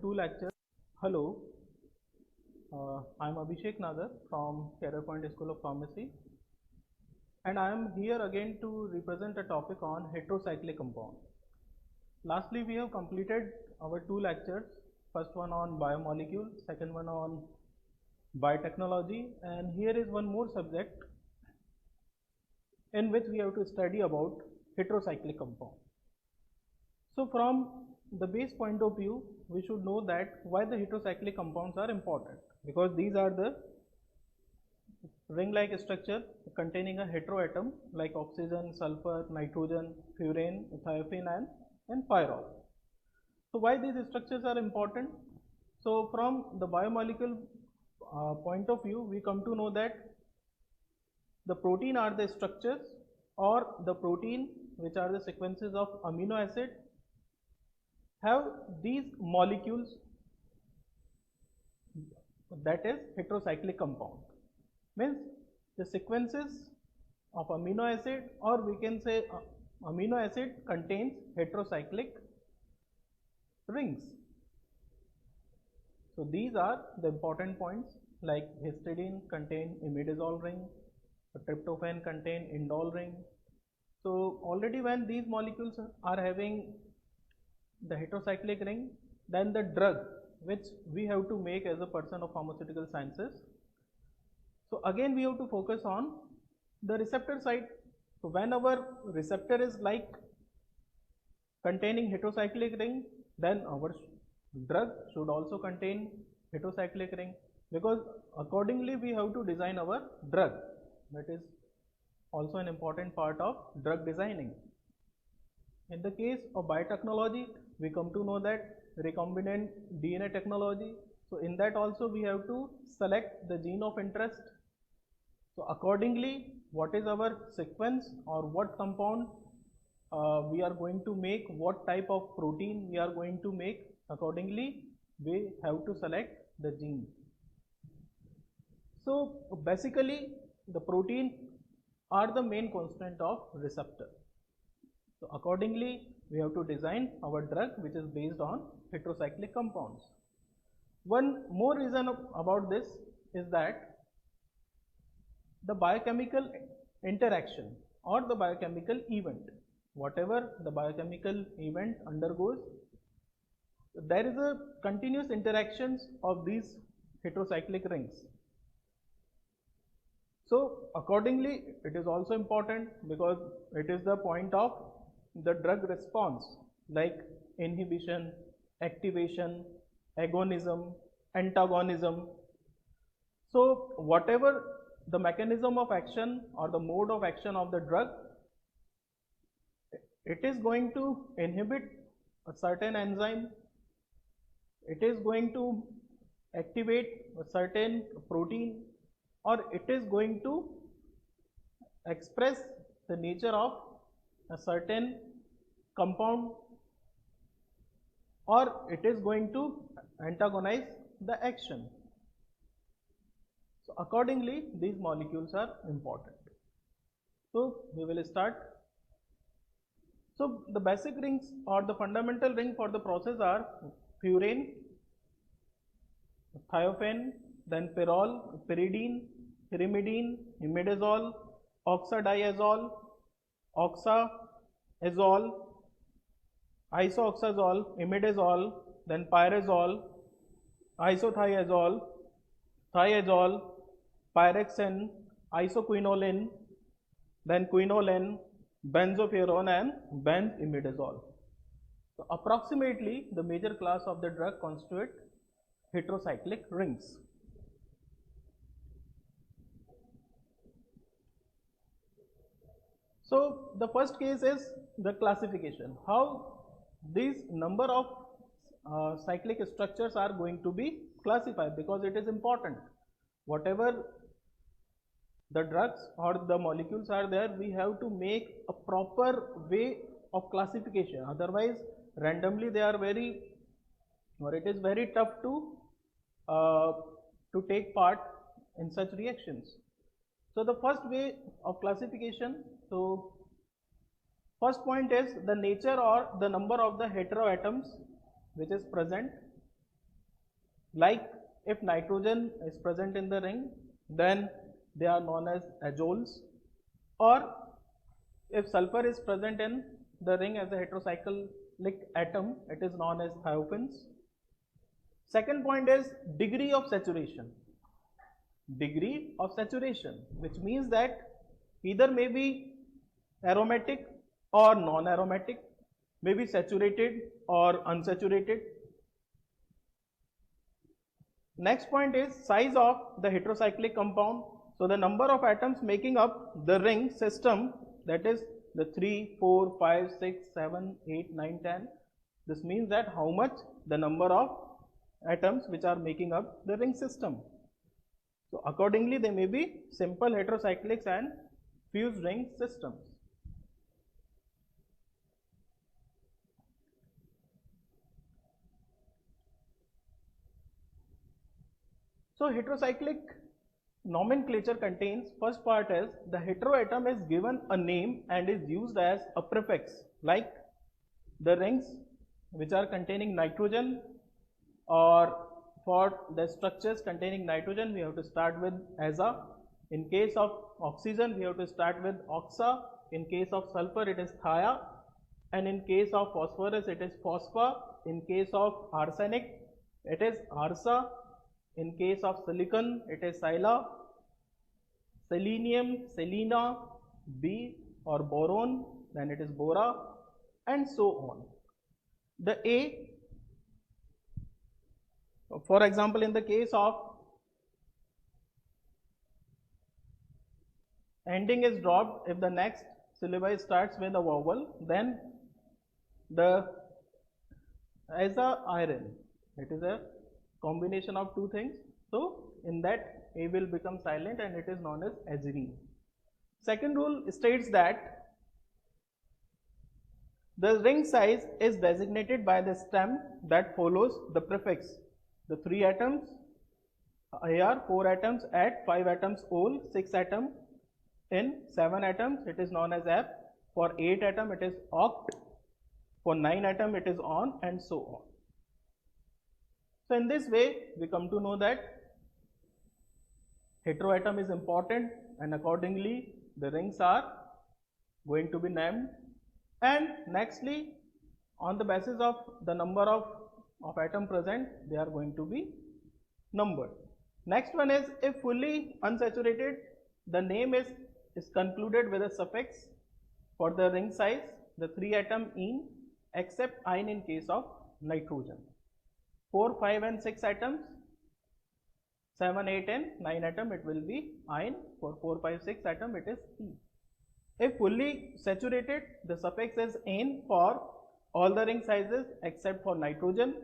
Two lectures. Hello, I'm Abhishek Nagar from Career Point School of Pharmacy, and I am here again to represent a topic on heterocyclic compound. Lastly, we have completed our two lectures. First one on biomolecule, second one on biotechnology, and here is one more subject in which we have to study about heterocyclic compound. So from the base point of view, we should know that why the heterocyclic compounds are important, because these are the ring-like structure containing a heteroatom like oxygen, sulfur, nitrogen, furane, thiophene and pyrrole. So why these structures are important? So from the biomolecule point of view, we come to know that the protein are the structures or the protein which are the sequences of amino acid have these molecules, that is heterocyclic compound, means the sequences of amino acid, or we can say amino acid contains heterocyclic rings. So these are the important points, like histidine contain imidazole ring, tryptophan contain indole ring. So already when these molecules are having the heterocyclic ring, then the drug which we have to make as a person of pharmaceutical sciences. So again we have to focus on the receptor side. So when our receptor is like containing heterocyclic ring, then our drug should also contain heterocyclic ring, because accordingly we have to design our drug. That is also an important part of drug designing. In the case of biotechnology, we come to know that recombinant DNA technology. So in that also we have to select the gene of interest. So accordingly, what is our sequence or what compound we are going to make, what type of protein we are going to make, accordingly we have to select the gene. So basically the protein are the main constant of receptor. So accordingly we have to design our drug which is based on heterocyclic compounds. One more reason about this is that the biochemical interaction or the biochemical event, whatever the biochemical event undergoes, there is a continuous interactions of these heterocyclic rings. So accordingly it is also important, because it is the point of the drug response, like inhibition, activation, agonism, antagonism. So whatever the mechanism of action or the mode of action of the drug, it is going to inhibit a certain enzyme, it is going to activate a certain protein, or it is going to express the nature of a certain compound, or it is going to antagonize the action. So accordingly these molecules are important. So we will start. So the basic rings or the fundamental ring for the process are furane, thiophene, then pyrrole, pyridine, pyrimidine, imidazole, oxadiazole, oxazole, isoxazole, imidazole, then pyrazole, isothiazole, thiazole, pyroxene, isoquinoline, then quinoline, benzopyrrone and benzimidazole. So approximately the major class of the drug constitute heterocyclic rings. So the first case is the classification, how these number of cyclic structures are going to be classified, because it is important. Whatever the drugs or the molecules are there, we have to make a proper way of classification, otherwise randomly they are very, or it is very tough to take part in such reactions. So the first way of classification, so first point is the nature or the number of the heteroatoms which is present. Like if nitrogen is present in the ring, then they are known as azoles, or if sulfur is present in the ring as a heterocyclic atom, it is known as thiophene. Second point is degree of saturation. Degree of saturation, which means that either may be aromatic or non-aromatic, may be saturated or unsaturated. Next point is size of the heterocyclic compound. So the number of atoms making up the ring system, that is the 3, 4, 5, 6, 7, 8, 9, 10. This means that how much the number of atoms which are making up the ring system. So accordingly, they may be simple heterocyclics and fused ring systems. So heterocyclic nomenclature contains, first part is the heteroatom is given a name and is used as a prefix, like the rings which are containing nitrogen, or for the structures containing nitrogen we have to start with aza. In case of oxygen we have to start with oxa. In case of sulfur it is thia, and in case of phosphorus it is phosphor. In case of arsenic it is arsa. In case of silicon it is sila, selenium, selena, B, or boron, then it is bora, and so on. The A, for example, in the case of ending is dropped, if the next syllable starts with a vowel, then the as a iron, it is a combination of two things. So in that A will become silent and it is known as azine. Second rule states that the ring size is designated by the stem that follows the prefix. The 3 atoms, here 4 atoms at 5 atoms ol, 6 atom in 7 atoms it is known as F, for 8 atom it is oct, for 9 atom it is on, and so on. So in this way we come to know that heteroatom is important, and accordingly the rings are going to be named, and nextly on the basis of the number of atom present they are going to be numbered. Next one is if fully unsaturated, the name is concluded with a suffix for the ring size, the 3 atom ene, except ine in case of nitrogen. 4, 5 and 6 atoms, 7, 8 and 9 atom it will be ine, for 4, 5, 6 atom it is E. If fully saturated, the suffix is ane for all the ring sizes except for nitrogen,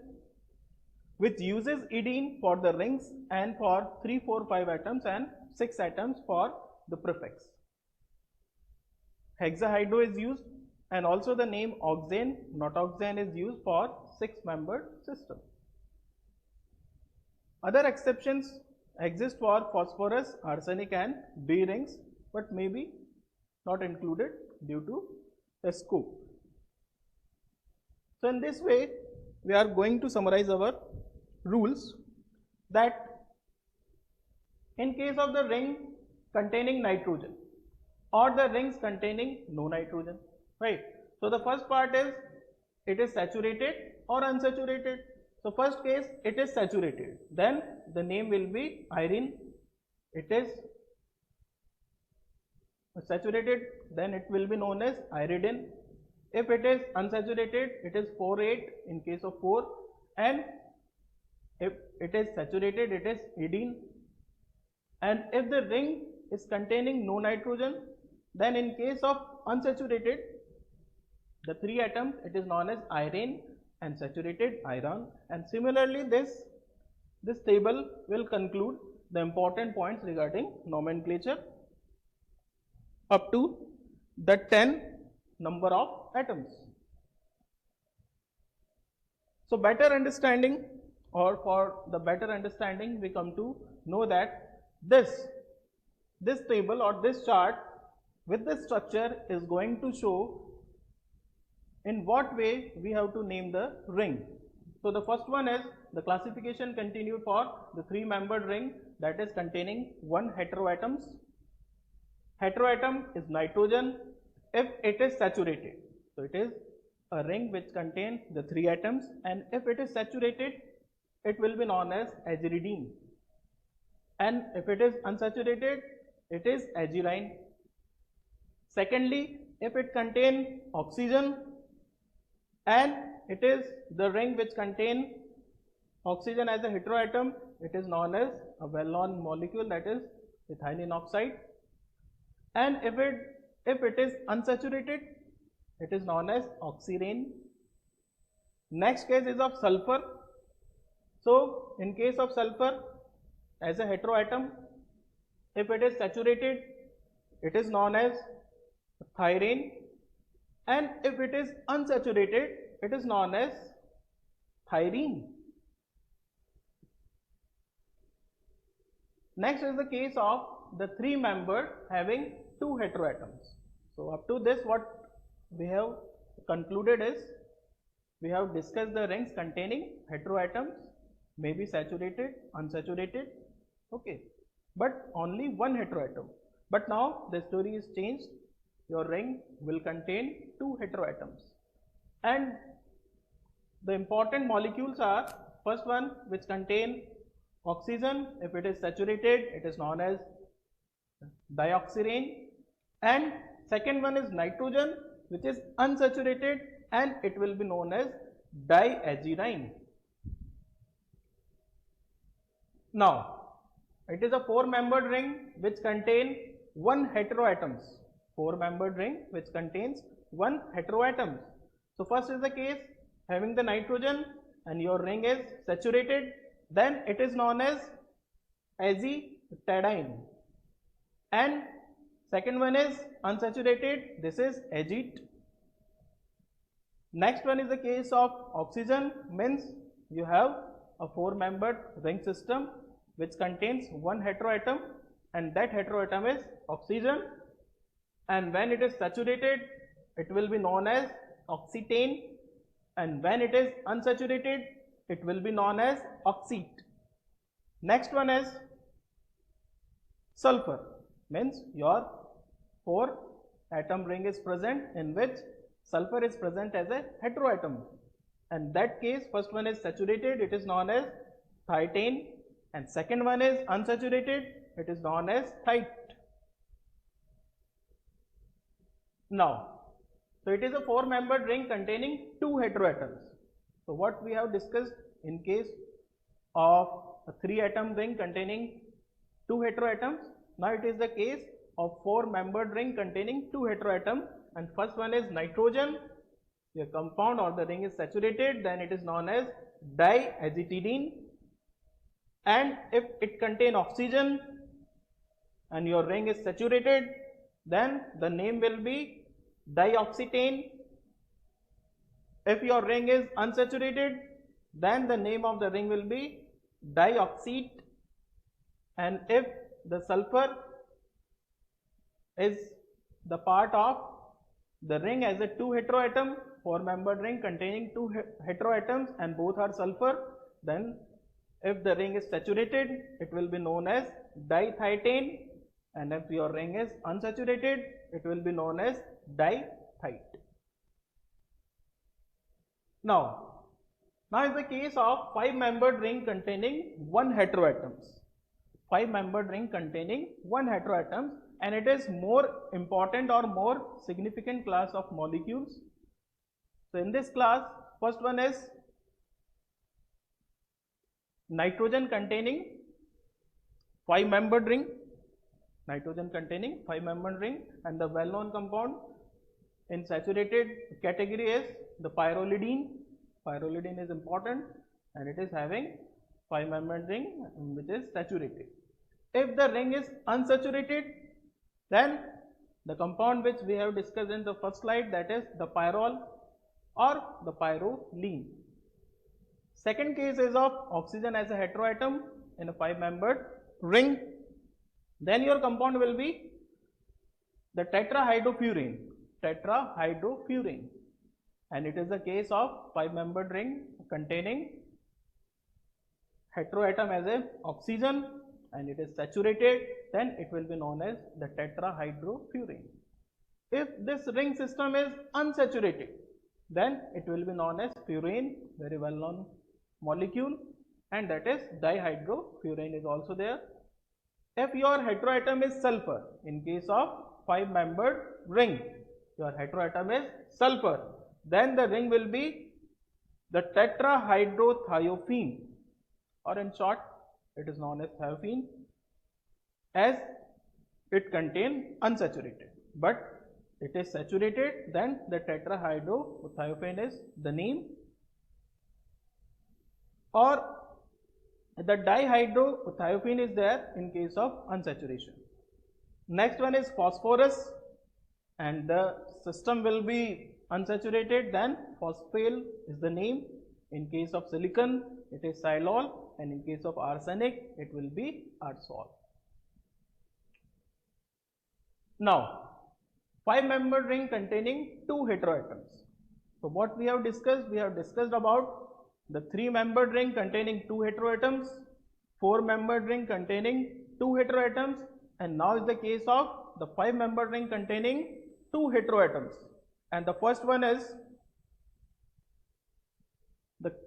which uses edene for the rings and for 3, 4, 5 atoms and 6 atoms for the prefix. Hexahydro is used, and also the name oxane, not oxane, is used for 6-membered system. Other exceptions exist for phosphorus, arsenic and B rings, but may be not included due to the scope. So in this way we are going to summarize our rules, that in case of the ring containing nitrogen or the rings containing no nitrogen, right? So the first part is it is saturated or unsaturated. So first case it is saturated, then the name will be irene. It is saturated, then it will be known as iridine. If it is unsaturated, it is 4,8 in case of 4, and if it is saturated it is edene. And if the ring is containing no nitrogen, then in case of unsaturated, the 3 atoms it is known as irene, and saturated iron. And similarly this table will conclude the important points regarding nomenclature up to the 10 number of atoms. So better understanding, or for the better understanding, we come to know that this table or this chart with this structure is going to show in what way we have to name the ring. So the first one is the classification continued for the 3-membered ring that is containing 1 heteroatoms. Heteroatom is nitrogen if it is saturated. So it is a ring which contains the 3 atoms, and if it is saturated, it will be known as aziridine. And if it is unsaturated, it is azirine. Secondly, if it contains oxygen and it is the ring which contains oxygen as a heteroatom, it is known as a well-known molecule, that is ethylene oxide. And if it is unsaturated, it is known as oxirane. Next case is of sulfur. So in case of sulfur as a heteroatom, if it is saturated, it is known as thyrane, and if it is unsaturated, it is known as thyrene. Next is the case of the 3-membered having 2 heteroatoms. So up to this, what we have concluded is we have discussed the rings containing heteroatoms, may be saturated, unsaturated, okay, but only 1 heteroatom. But now the story is changed. Your ring will contain 2 heteroatoms, and the important molecules are, first one which contain oxygen. If it is saturated, it is known as dioxirane, and second one is nitrogen which is unsaturated, and it will be known as diazirine. Now it is a 4-membered ring which contains 1 heteroatoms. 4-membered ring which contains 1 heteroatom. So first is the case having the nitrogen and your ring is saturated, then it is known as azitidine, and second one is unsaturated, this is azite. Next one is the case of oxygen, means you have a 4-membered ring system which contains 1 heteroatom, and that heteroatom is oxygen, and when it is saturated, it will be known as oxetane, and when it is unsaturated, it will be known as oxete. Next one is sulfur, means your 4-atom ring is present in which sulfur is present as a heteroatom. And that case, first one is saturated, it is known as thietane, and second one is unsaturated, it is known as thite. Now, so it is a 4-membered ring containing 2 heteroatoms. So what we have discussed in case of a 3-atom ring containing 2 heteroatoms, now it is the case of 4-membered ring containing 2 heteroatoms, and first one is nitrogen. Your compound or the ring is saturated, then it is known as diazitidine, and if it contains oxygen and your ring is saturated, then the name will be dioxetane. If your ring is unsaturated, then the name of the ring will be dioxete, and if the sulfur is the part of the ring as a 2 heteroatom, 4-membered ring containing 2 heteroatoms and both are sulfur, then if the ring is saturated, it will be known as dithietane, and if your ring is unsaturated, it will be known as dithite. Now is the case of 5-membered ring containing 1 heteroatoms. 5-membered ring containing 1 heteroatom, and it is more important or more significant class of molecules. So in this class, first one is nitrogen containing 5-membered ring. Nitrogen containing 5-membered ring, and the well-known compound in saturated category is the pyrrolidine. Pyrrolidine is important, and it is having 5-membered ring which is saturated. If the ring is unsaturated, then the compound which we have discussed in the first slide, that is the pyrrole or the pyrroline. Second case is of oxygen as a heteroatom in a 5-membered ring. Then your compound will be the tetrahydrofuran, and it is a case of 5-membered ring containing heteroatom as a oxygen and it is saturated, then it will be known as the tetrahydrofuran. If this ring system is unsaturated, then it will be known as furan, very well known molecule, and that is dihydrofuran is also there. If your heteroatom is sulfur, in case of 5-membered ring, your heteroatom is sulfur, then the ring will be the tetrahydrothiophene, or in short it is known as thiophene, as it contains unsaturated, but it is saturated, then the tetrahydrothiophene is the name, or the dihydrothiophene is there in case of unsaturation. Next one is phosphorus, and the system will be unsaturated, then phosphale is the name. In case of silicon it is silol, and in case of arsenic it will be arsol. Now 5-membered ring containing 2 heteroatoms. So what we have discussed about the 3-membered ring containing 2 heteroatoms, 4-membered ring containing 2 heteroatoms, and now is the case of the 5-membered ring containing 2 heteroatoms. And the first one is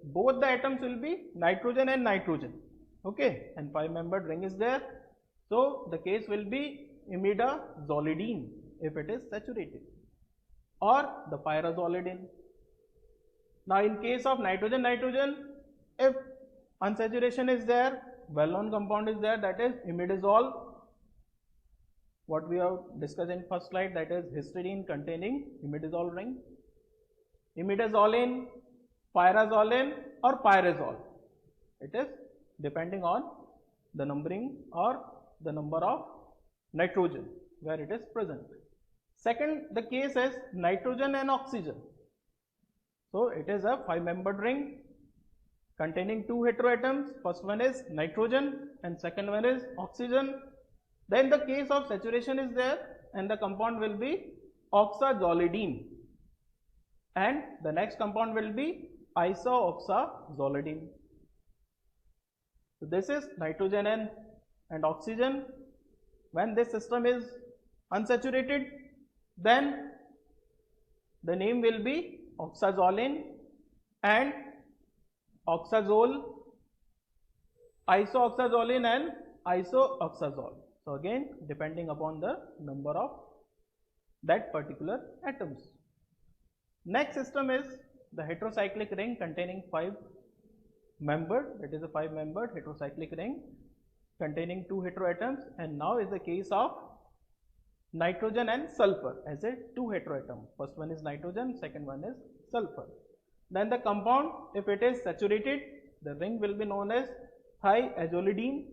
both the atoms will be nitrogen and nitrogen, okay, and 5-membered ring is there. So the case will be imidazolidine if it is saturated, or the pyrazolidine. Now in case of nitrogen, if unsaturation is there, well-known compound is there, that is imidazole, what we have discussed in first slide, that is histidine containing imidazole ring, imidazoline, pyrazoline or pyrazole. It is depending on the numbering or the number of nitrogen where it is present. Second, the case is nitrogen and oxygen. So it is a 5-membered ring containing 2 heteroatoms. First one is nitrogen and second one is oxygen. Then the case of saturation is there and the compound will be oxazolidine, and the next compound will be isoxazolidine. So this is nitrogen and oxygen. When this system is unsaturated, then the name will be oxazoline and oxazole, isoxazoline and isoxazole. So again, depending upon the number of that particular atoms. Next system is the heterocyclic ring containing 5-membered, that is a 5-membered heterocyclic ring containing 2 heteroatoms, and now is the case of nitrogen and sulfur as a 2 heteroatom. First one is nitrogen, second one is sulfur. Then the compound, if it is saturated, the ring will be known as thiazolidine,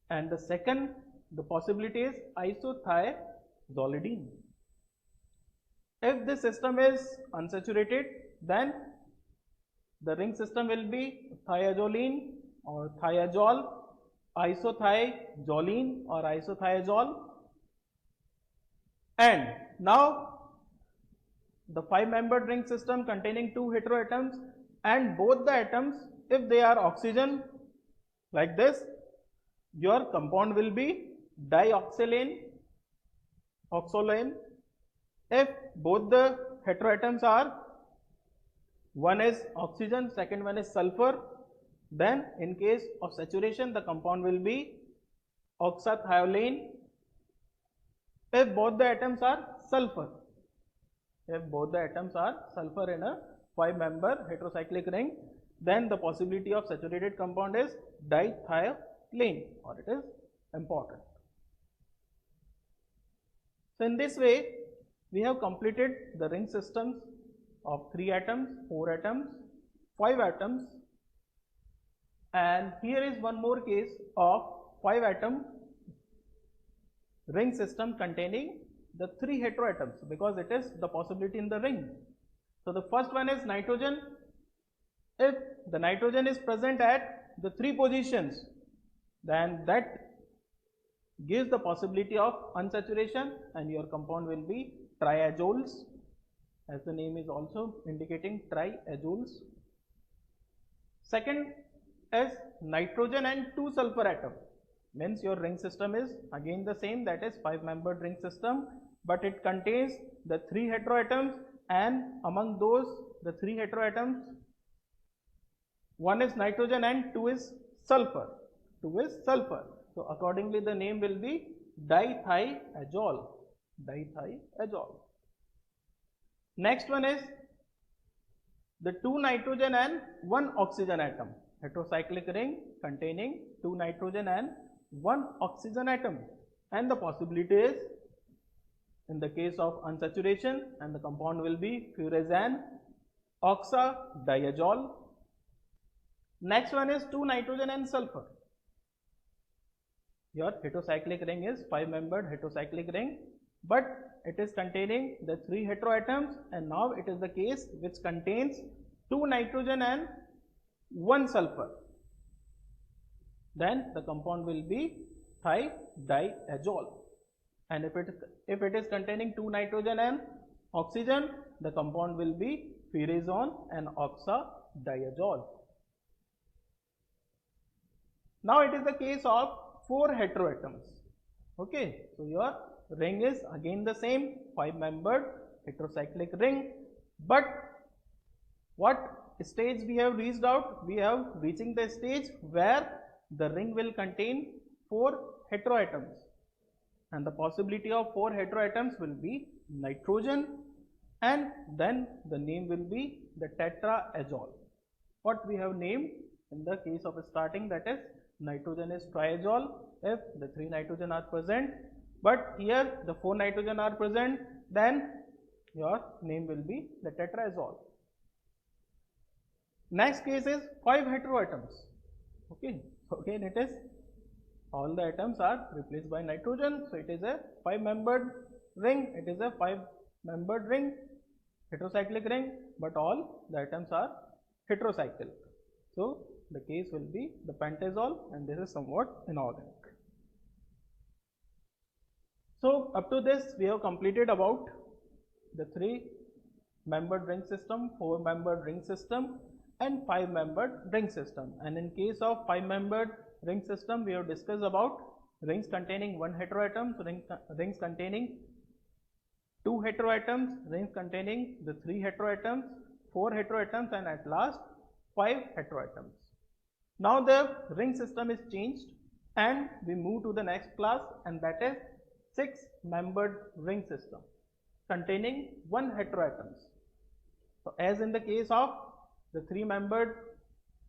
and the second, the possibility is isothiazolidine. If this system is unsaturated, then the ring system will be thiazoline or thiazole, isothiazoline or isothiazole. And now the 5-membered ring system containing 2 heteroatoms, and both the atoms, if they are oxygen like this, your compound will be dioxylane, oxolane. If both the heteroatoms are, one is oxygen, second one is sulfur, then in case of saturation the compound will be oxathiolane. If both the atoms are sulfur, if both the atoms are sulfur in a 5-member heterocyclic ring, then the possibility of saturated compound is dithiolane, or it is important. So in this way we have completed the ring systems of 3 atoms, 4 atoms, 5 atoms, and here is one more case of 5-atom ring system containing the 3 heteroatoms, because it is the possibility in the ring. So the first one is nitrogen. If the nitrogen is present at the 3 positions, then that gives the possibility of unsaturation, and your compound will be triazoles, as the name is also indicating, triazoles. Second, as nitrogen and 2 sulfur atom. Means your ring system is again the same, that is 5-membered ring system, but it contains the 3 heteroatoms, and among those the 3 heteroatoms, one is nitrogen and 2 is sulfur. 2 is sulfur. So accordingly the name will be dithiazole. Dithiazole. Next one is the 2 nitrogen and 1 oxygen atom. Heterocyclic ring containing 2 nitrogen and 1 oxygen atom. And the possibility is, in the case of unsaturation, and the compound will be furazane oxadiazole. Next one is 2 nitrogen and sulfur. Your heterocyclic ring is 5-membered heterocyclic ring, but it is containing the 3 heteroatoms, and now it is the case which contains 2 nitrogen and 1 sulfur. Then the compound will be thidiazole. And if it is containing 2 nitrogen and oxygen, the compound will be furazone and oxadiazole. Now it is the case of 4 heteroatoms. Okay, so your ring is again the same, 5-membered heterocyclic ring, but what stage we have reached out? We have reaching the stage where the ring will contain 4 heteroatoms, and the possibility of 4 heteroatoms will be nitrogen, and then the name will be the tetraazole. What we have named in the case of starting, that is nitrogen is triazole if the 3 nitrogen are present, but here the 4 nitrogen are present, then your name will be the tetraazole. Next case is 5 heteroatoms. Okay, so again it is all the atoms are replaced by nitrogen, so it is a 5-membered ring, it is a 5-membered ring, heterocyclic ring, but all the atoms are heterocyclic. So the case will be the pentazole, and this is somewhat inorganic. So up to this we have completed about the 3-membered ring system, 4-membered ring system, and 5-membered ring system. And in case of 5-membered ring system, we have discussed about rings containing 1 heteroatom, rings containing 2 heteroatoms, rings containing the 3 heteroatoms, 4 heteroatoms, and at last 5 heteroatoms. Now the ring system is changed, and we move to the next class, and that is 6-membered ring system containing 1 heteroatoms. So as in the case of the 3-membered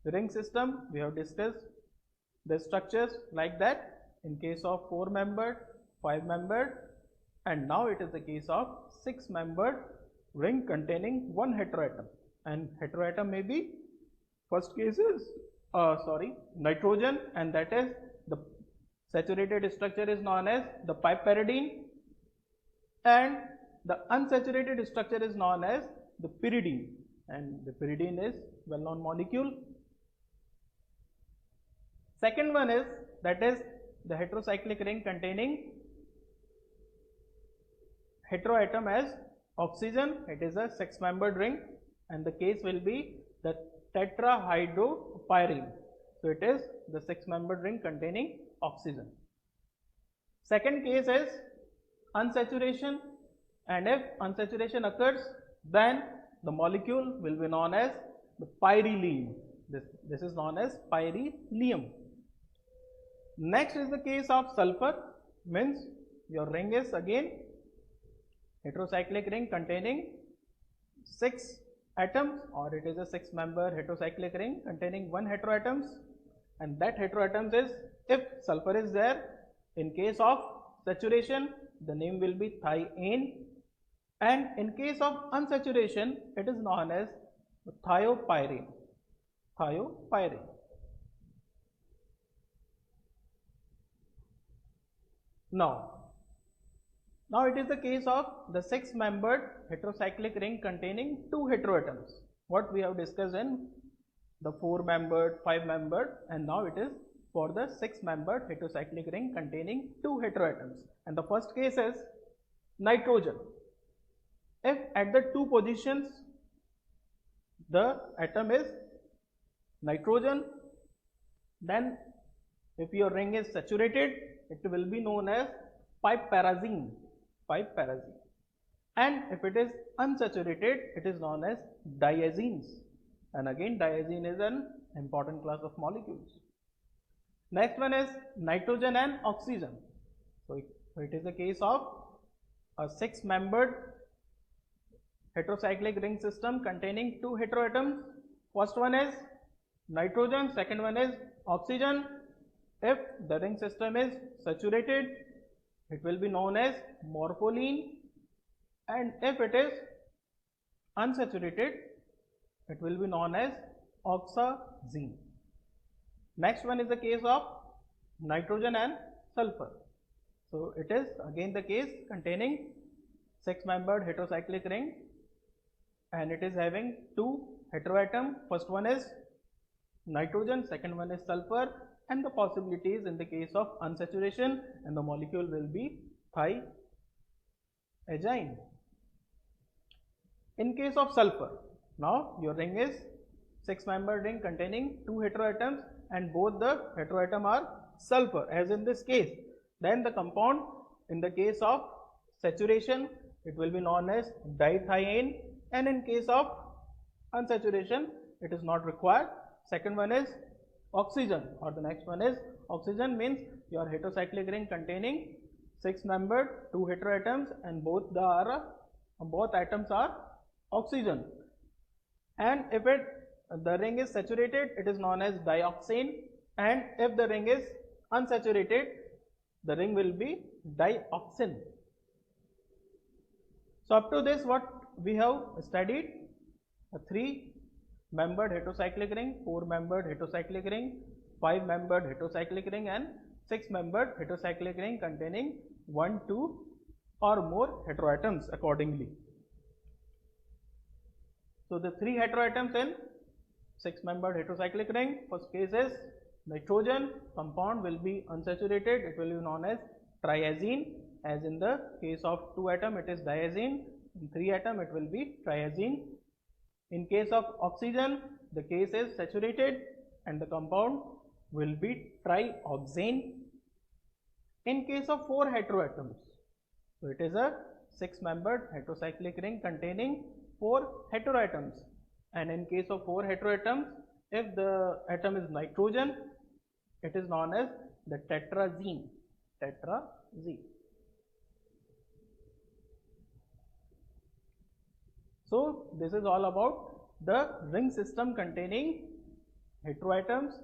ring system, we have discussed the structures like that. In case of 4-membered, 5-membered, and now it is the case of 6-membered ring containing 1 heteroatom. And heteroatom may be, first case is nitrogen, and that is the saturated structure is known as the piperidine, and the unsaturated structure is known as the pyridine, and the pyridine is well-known molecule. Second one is, that is the heterocyclic ring containing heteroatom as oxygen. It is a 6-membered ring, and the case will be the tetrahydropyrene. So it is the 6-membered ring containing oxygen. Second case is unsaturation, and if unsaturation occurs, then the molecule will be known as the pyrrolene. This is known as pyrrolium. Next is the case of sulfur, means your ring is again heterocyclic ring containing 6 atoms, or it is a 6-member heterocyclic ring containing 1 heteroatoms, and that heteroatoms is, if sulfur is there, in case of saturation the name will be thiane, and in case of unsaturation it is known as thiopyrene. Thiopyrene. Now it is the case of the 6-membered heterocyclic ring containing 2 heteroatoms, what we have discussed in the 4-membered, 5-membered, and now it is for the 6-membered heterocyclic ring containing 2 heteroatoms. And the first case is nitrogen. If at the 2 positions the atom is nitrogen, Then if your ring is saturated, it will be known as piperazine, piperazine. And if it is unsaturated, it is known as diazenes. And again, diazene is an important class of molecules. Next one is nitrogen and oxygen. So it is a case of a 6-membered heterocyclic ring system containing 2 heteroatoms. First one is nitrogen, second one is oxygen. If the ring system is saturated, it will be known as morpholine, and if it is unsaturated, it will be known as oxazine. Next one is the case of nitrogen and sulfur. So it is again the case containing 6-membered heterocyclic ring, and it is having 2 heteroatom. First one is nitrogen, second one is sulfur, and the possibilities in the case of unsaturation, and the molecule will be thiazine. In case of sulfur, now your ring is 6-membered ring containing 2 heteroatoms, and both the heteroatom are sulfur, as in this case. Then the compound in the case of saturation, it will be known as dithiene, and in case of unsaturation, it is not required. Second one is oxygen, or the next one is oxygen, means your heterocyclic ring containing 6-membered 2 heteroatoms, and both atoms are oxygen. And if the ring is saturated, it is known as dioxane, and if the ring is unsaturated, the ring will be dioxin. So up to this, what we have studied: a 3-membered heterocyclic ring, 4-membered heterocyclic ring, 5-membered heterocyclic ring, and 6-membered heterocyclic ring containing 1, 2 or more heteroatoms accordingly. So the 3 heteroatoms in 6-membered heterocyclic ring, first case is nitrogen, compound will be unsaturated, it will be known as triazine, as in the case of 2 atom it is diazine, in 3 atom it will be triazine. In case of oxygen, the case is saturated and the compound will be trioxane. In case of 4 heteroatoms, so it is a 6-membered heterocyclic ring containing 4 heteroatoms, and in case of 4 heteroatoms, if the atom is nitrogen, it is known as the tetrazene. So this is all about the ring system containing heteroatoms,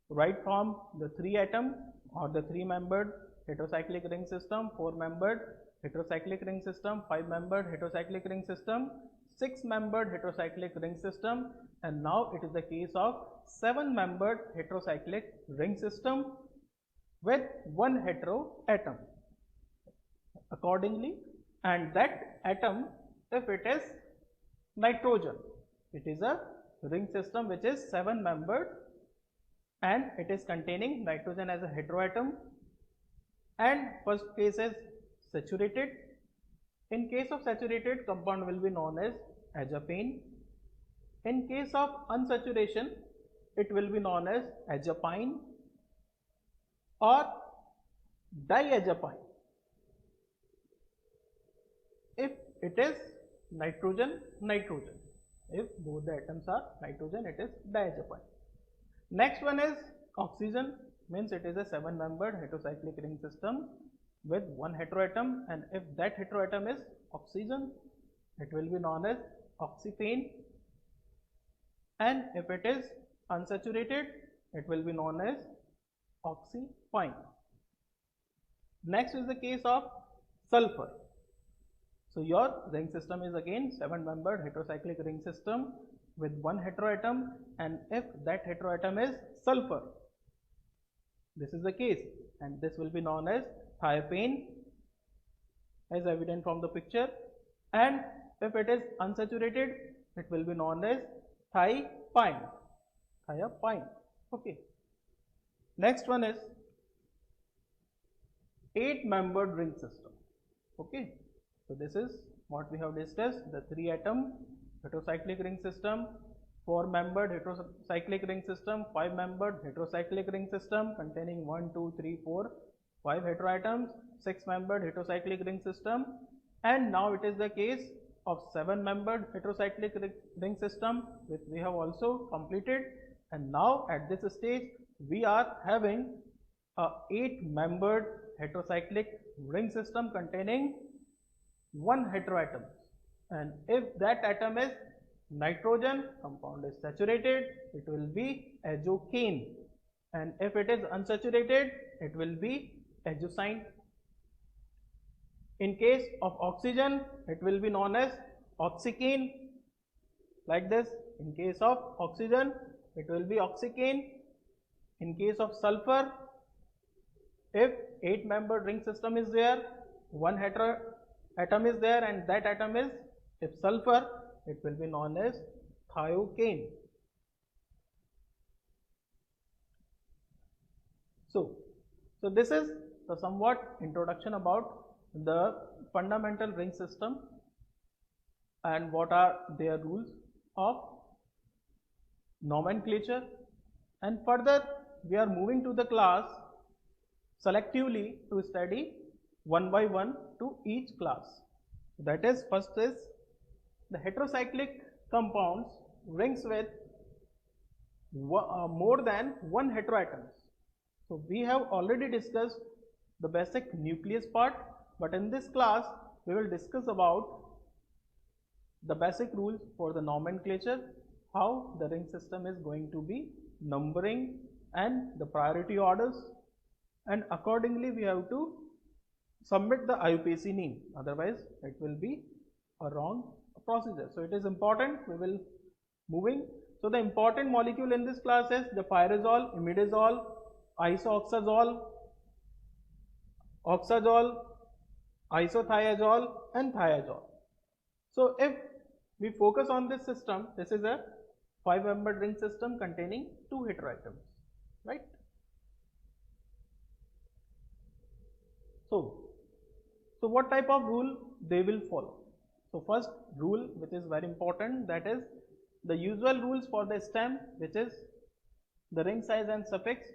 right from the 3-atom or the 3-membered heterocyclic ring system, 4-membered heterocyclic ring system, 5-membered heterocyclic ring system, 6-membered heterocyclic ring system, and now it is the case of 7-membered heterocyclic ring system with 1 heteroatom accordingly, and that atom, if it is nitrogen, it is a ring system which is 7-membered and it is containing nitrogen as a heteroatom, and first case is saturated. In case of saturated, compound will be known as azapine. In case of unsaturation, it will be known as azapine or diazapine. If it is nitrogen, if both the atoms are nitrogen, it is diazapine. Next one is oxygen, means it is a 7-membered heterocyclic ring system with 1 heteroatom, and if that heteroatom is oxygen, it will be known as oxyphene, and if it is unsaturated, it will be known as oxypine. Next is the case of sulfur. So your ring system is again 7-membered heterocyclic ring system with 1 heteroatom, and if that heteroatom is sulfur, this is the case, and this will be known as thiopane, as evident from the picture, and if it is unsaturated, it will be known as thiopine. Okay. Next one is 8-membered ring system. Okay. So this is what we have discussed: the 3-atom heterocyclic ring system 4-membered heterocyclic ring system, 5-membered heterocyclic ring system containing 1, 2, 3, 4, 5 heteroatoms, 6-membered heterocyclic ring system, and now it is the case of 7-membered heterocyclic ring system, which we have also completed. And now at this stage we are having a 8-membered heterocyclic ring system containing 1 heteroatom, and if that atom is nitrogen, compound is saturated, it will be azokane, and if it is unsaturated, it will be azosine. In case of oxygen, it will be known as oxycane, like this. In case of oxygen, it will be oxycane. In case of sulfur, if 8-membered ring system is there, 1 heteroatom is there, and that atom is, if sulfur, it will be known as thiocane. So this is the somewhat introduction about the fundamental ring system and what are their rules of nomenclature, and further we are moving to the class selectively to study one by one to each class. That is, first is the heterocyclic compounds rings with more than 1 heteroatoms. So we have already discussed the basic nucleus part, but in this class we will discuss about the basic rules for the nomenclature, how the ring system is going to be numbering and the priority orders, and accordingly we have to submit the IUPAC name, otherwise it will be a wrong procedure. So it is important, we will moving. So the important molecule in this class is the pyrazole, imidazole, isoxazole, oxazole, isothiazole and thiazole. So if we focus on this system, this is a 5-membered ring system containing 2 heteroatoms, right? So what type of rule they will follow? So first rule, which is very important, that is the usual rules for the stem, which is the ring size and suffix.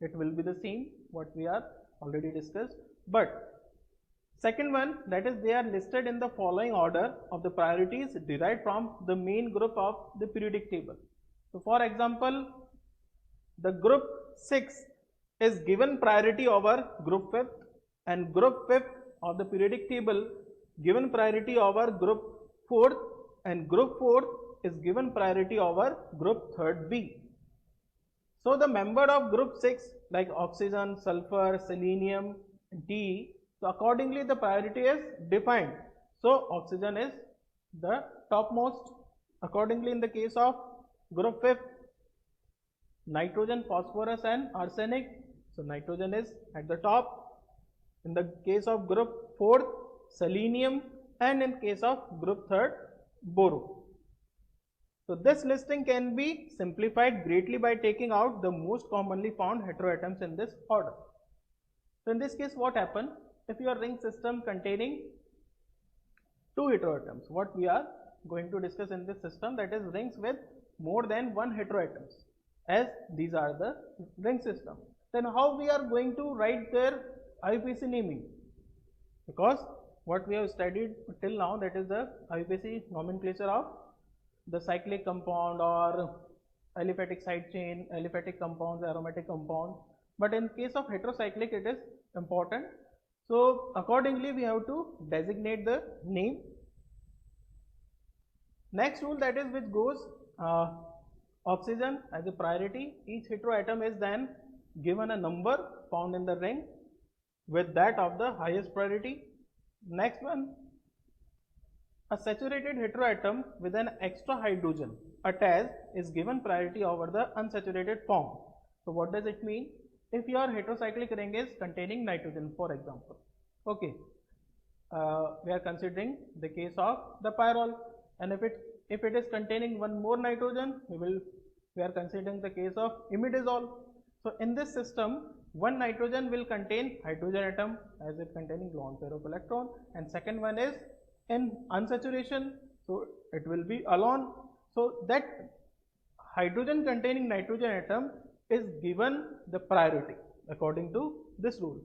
It will be the same what we are already discussed, but second one, that is they are listed in the following order of the priorities derived from the main group of the periodic table. So for example, the group 6 is given priority over group 5th, and group 5th of the periodic table given priority over group 4th, and group 4th is given priority over group 3rd B. So the member of group 6 like oxygen, sulfur, selenium, D, so accordingly the priority is defined. So oxygen is the topmost. Accordingly in the case of group 5th, nitrogen, phosphorus and arsenic, so nitrogen is at the top. In the case of group 4th, selenium, and in case of group 3rd, boron. So this listing can be simplified greatly by taking out the most commonly found heteroatoms in this order. So in this case, what happens if your ring system containing 2 heteroatoms? What we are going to discuss in this system, that is rings with more than 1 heteroatoms, as these are the ring system. Then how we are going to write their IUPAC naming? Because what we have studied till now, that is the IUPAC nomenclature of the cyclic compound or aliphatic side chain, aliphatic compounds, aromatic compound. But in case of heterocyclic, it is important. So accordingly, we have to designate the name. Next rule, that is which goes oxygen as a priority. Each heteroatom is then given a number found in the ring with that of the highest priority. Next one, a saturated heteroatom with an extra hydrogen attached is given priority over the unsaturated form. So what does it mean? If your heterocyclic ring is containing nitrogen, for example, okay, we are considering the case of the pyrrole, and if it is containing one more nitrogen, we are considering the case of imidazole. So in this system, one nitrogen will contain hydrogen atom as it containing lone pair of electron, and second one is in unsaturation, so it will be alone, So that hydrogen containing nitrogen atom is given the priority according to this rule.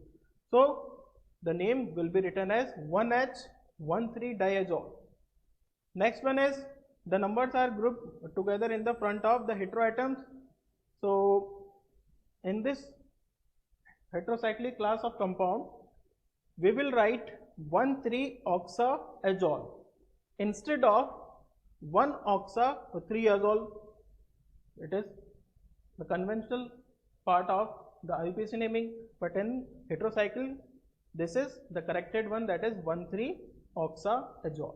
So the name will be written as 1H13-diazole. Next one is the numbers are grouped together in the front of the heteroatoms. So in this heterocyclic class of compound, we will write 1,3-oxazole instead of 1-oxa-3-azole. It is the conventional part of the IUPAC naming, but in heterocycle this is the corrected one, that is 1,3-oxazole.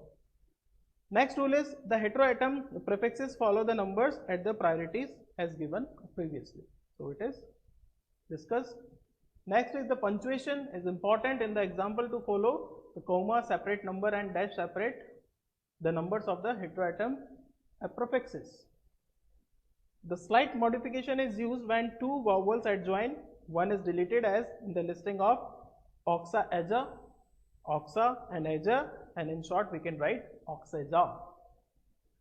Next rule is the heteroatom prefixes follow the numbers at the priorities as given previously. So it is discussed. Next is the punctuation is important in the example to follow. The comma separate number and dash separate the numbers of the heteroatom prefixes. The slight modification is used when two vowels adjoin. One is deleted as in the listing of oxa, aja, oxa and aja, and in short we can write oxaja.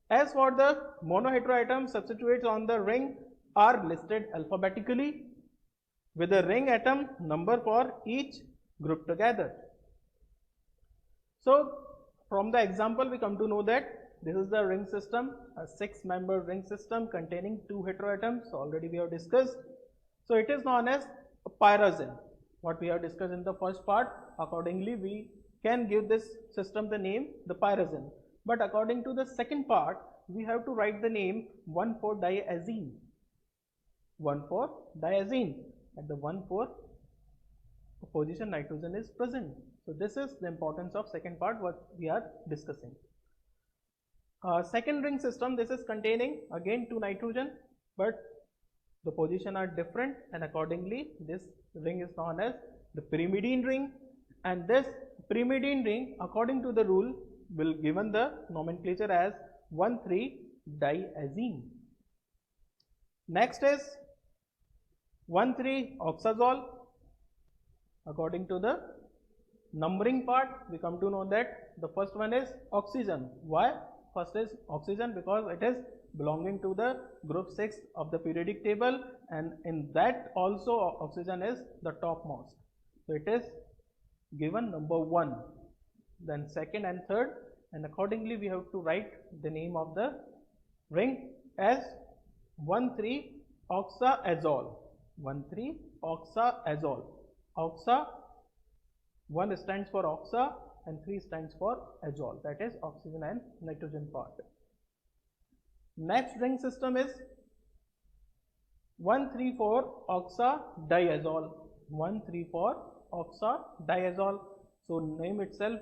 As for the monoheteroatom, substitutes on the ring are listed alphabetically with a ring atom number for each group together. So from the example we come to know that this is the ring system, a 6-member ring system containing 2 heteroatoms. Already we have discussed. So it is known as a pyrazine. What we have discussed in the first part, accordingly we can give this system the name the pyrazine. But according to the second part, we have to write the name 1,4-diazine. 1,4-diazine. At the 1,4 position nitrogen is present. So this is the importance of second part what we are discussing. Second ring system, this is containing again 2 nitrogen, but the position are different, and accordingly this ring is known as the pyrimidine ring, and this pyrimidine ring according to the rule will given the nomenclature as 1,3-diazine. Next is 1,3-oxazole. According to the numbering part, we come to know that the first one is oxygen. Why? First is oxygen because it is belonging to the group 6 of the periodic table, and in that also oxygen is the topmost. So it is given number 1, then second and third, and accordingly we have to write the name of the ring as 1,3-oxazole. 1,3-oxazole. Oxa, 1 stands for oxa and 3 stands for azole, that is oxygen and nitrogen part. Next ring system is 1,3,4-oxadiazole. 1,3,4-oxadiazole. So name itself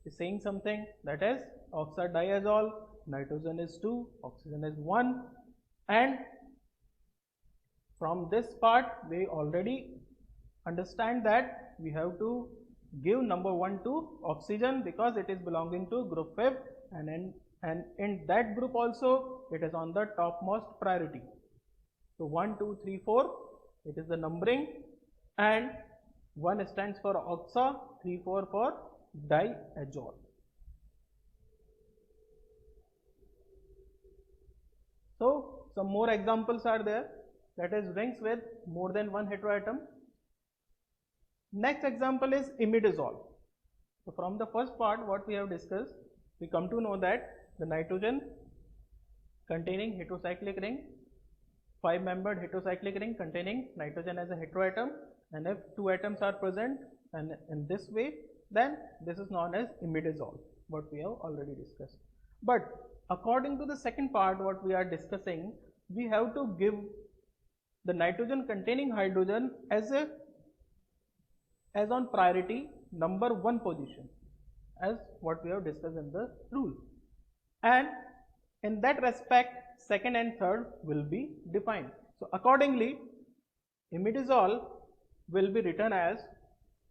is saying something, that is oxadiazole. Nitrogen is 2, oxygen is 1, and from this part we already understand that we have to give number 1 to oxygen because it is belonging to group 5, and in that group also it is on the topmost priority. So 1, 2, 3, 4 it is the numbering, and 1 stands for oxa, 3, 4 for diazole. So some more examples are there, that is rings with more than 1 heteroatom. Next example is imidazole. So from the first part what we have discussed, we come to know that the nitrogen containing heterocyclic ring, 5-membered heterocyclic ring containing nitrogen as a heteroatom, and if 2 atoms are present and in this way, then this is known as imidazole, what we have already discussed. But according to the second part what we are discussing, we have to give the nitrogen containing hydrogen as on priority number 1 position, as what we have discussed in the rule, and in that respect second and third will be defined. So accordingly imidazole will be written as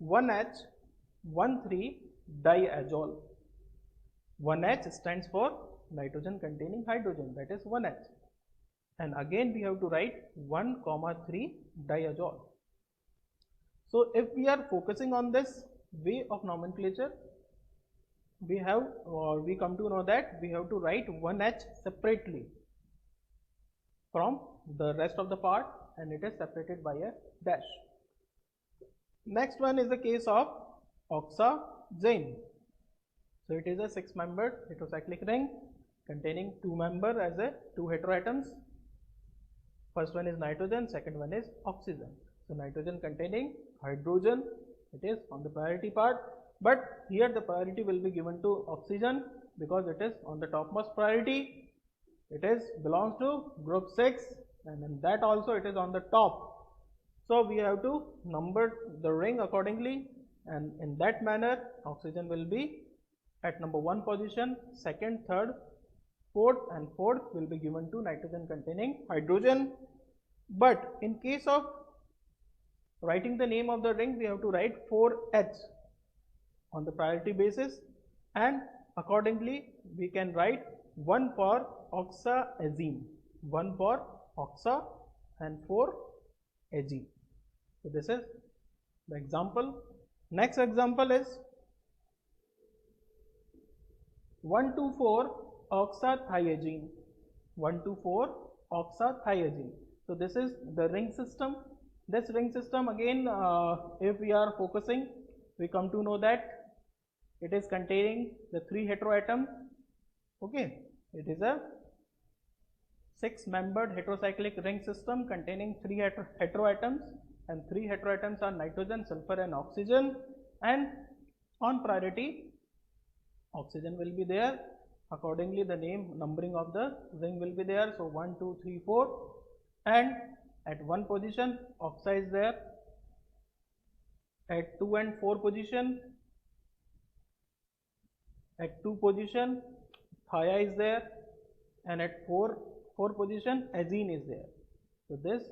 1H13-diazole. 1H stands for nitrogen containing hydrogen, that is 1H, and again we have to write 1,3-diazole. So if we are focusing on this way of nomenclature, we come to know that we have to write 1H separately. from the rest of the part, and it is separated by a dash. Next one is the case of oxazane. So it is a 6-membered heterocyclic ring containing 2 members as a 2 heteroatoms. First one is nitrogen, second one is oxygen. So nitrogen containing hydrogen, it is on the priority part, but here the priority will be given to oxygen because it is on the topmost priority. It is belongs to group 6, and in that also it is on the top. So we have to number the ring accordingly, and in that manner oxygen will be at number 1 position, second, third, fourth, and fourth will be given to nitrogen containing hydrogen. But in case of writing the name of the ring, we have to write 4H on the priority basis, and accordingly we can write 1 for oxazine, 1 for oxa, and 4 Ag. So this is the example. Next example is 1,2,4 oxathiazine, 1,2,4 oxathiazine. So this is the ring system. This ring system again, if we are focusing, we come to know that it is containing the 3 heteroatom. Okay, it is a 6-membered heterocyclic ring system containing 3 heteroatoms, and 3 heteroatoms are nitrogen, sulfur, and oxygen. And on priority, oxygen will be there. Accordingly, the numbering of the ring will be there. So 1, 2, 3, 4, and at 1 position oxa is there. At 2 and 4 position, at 2 position thia is there, and at 4 position azine is there. So this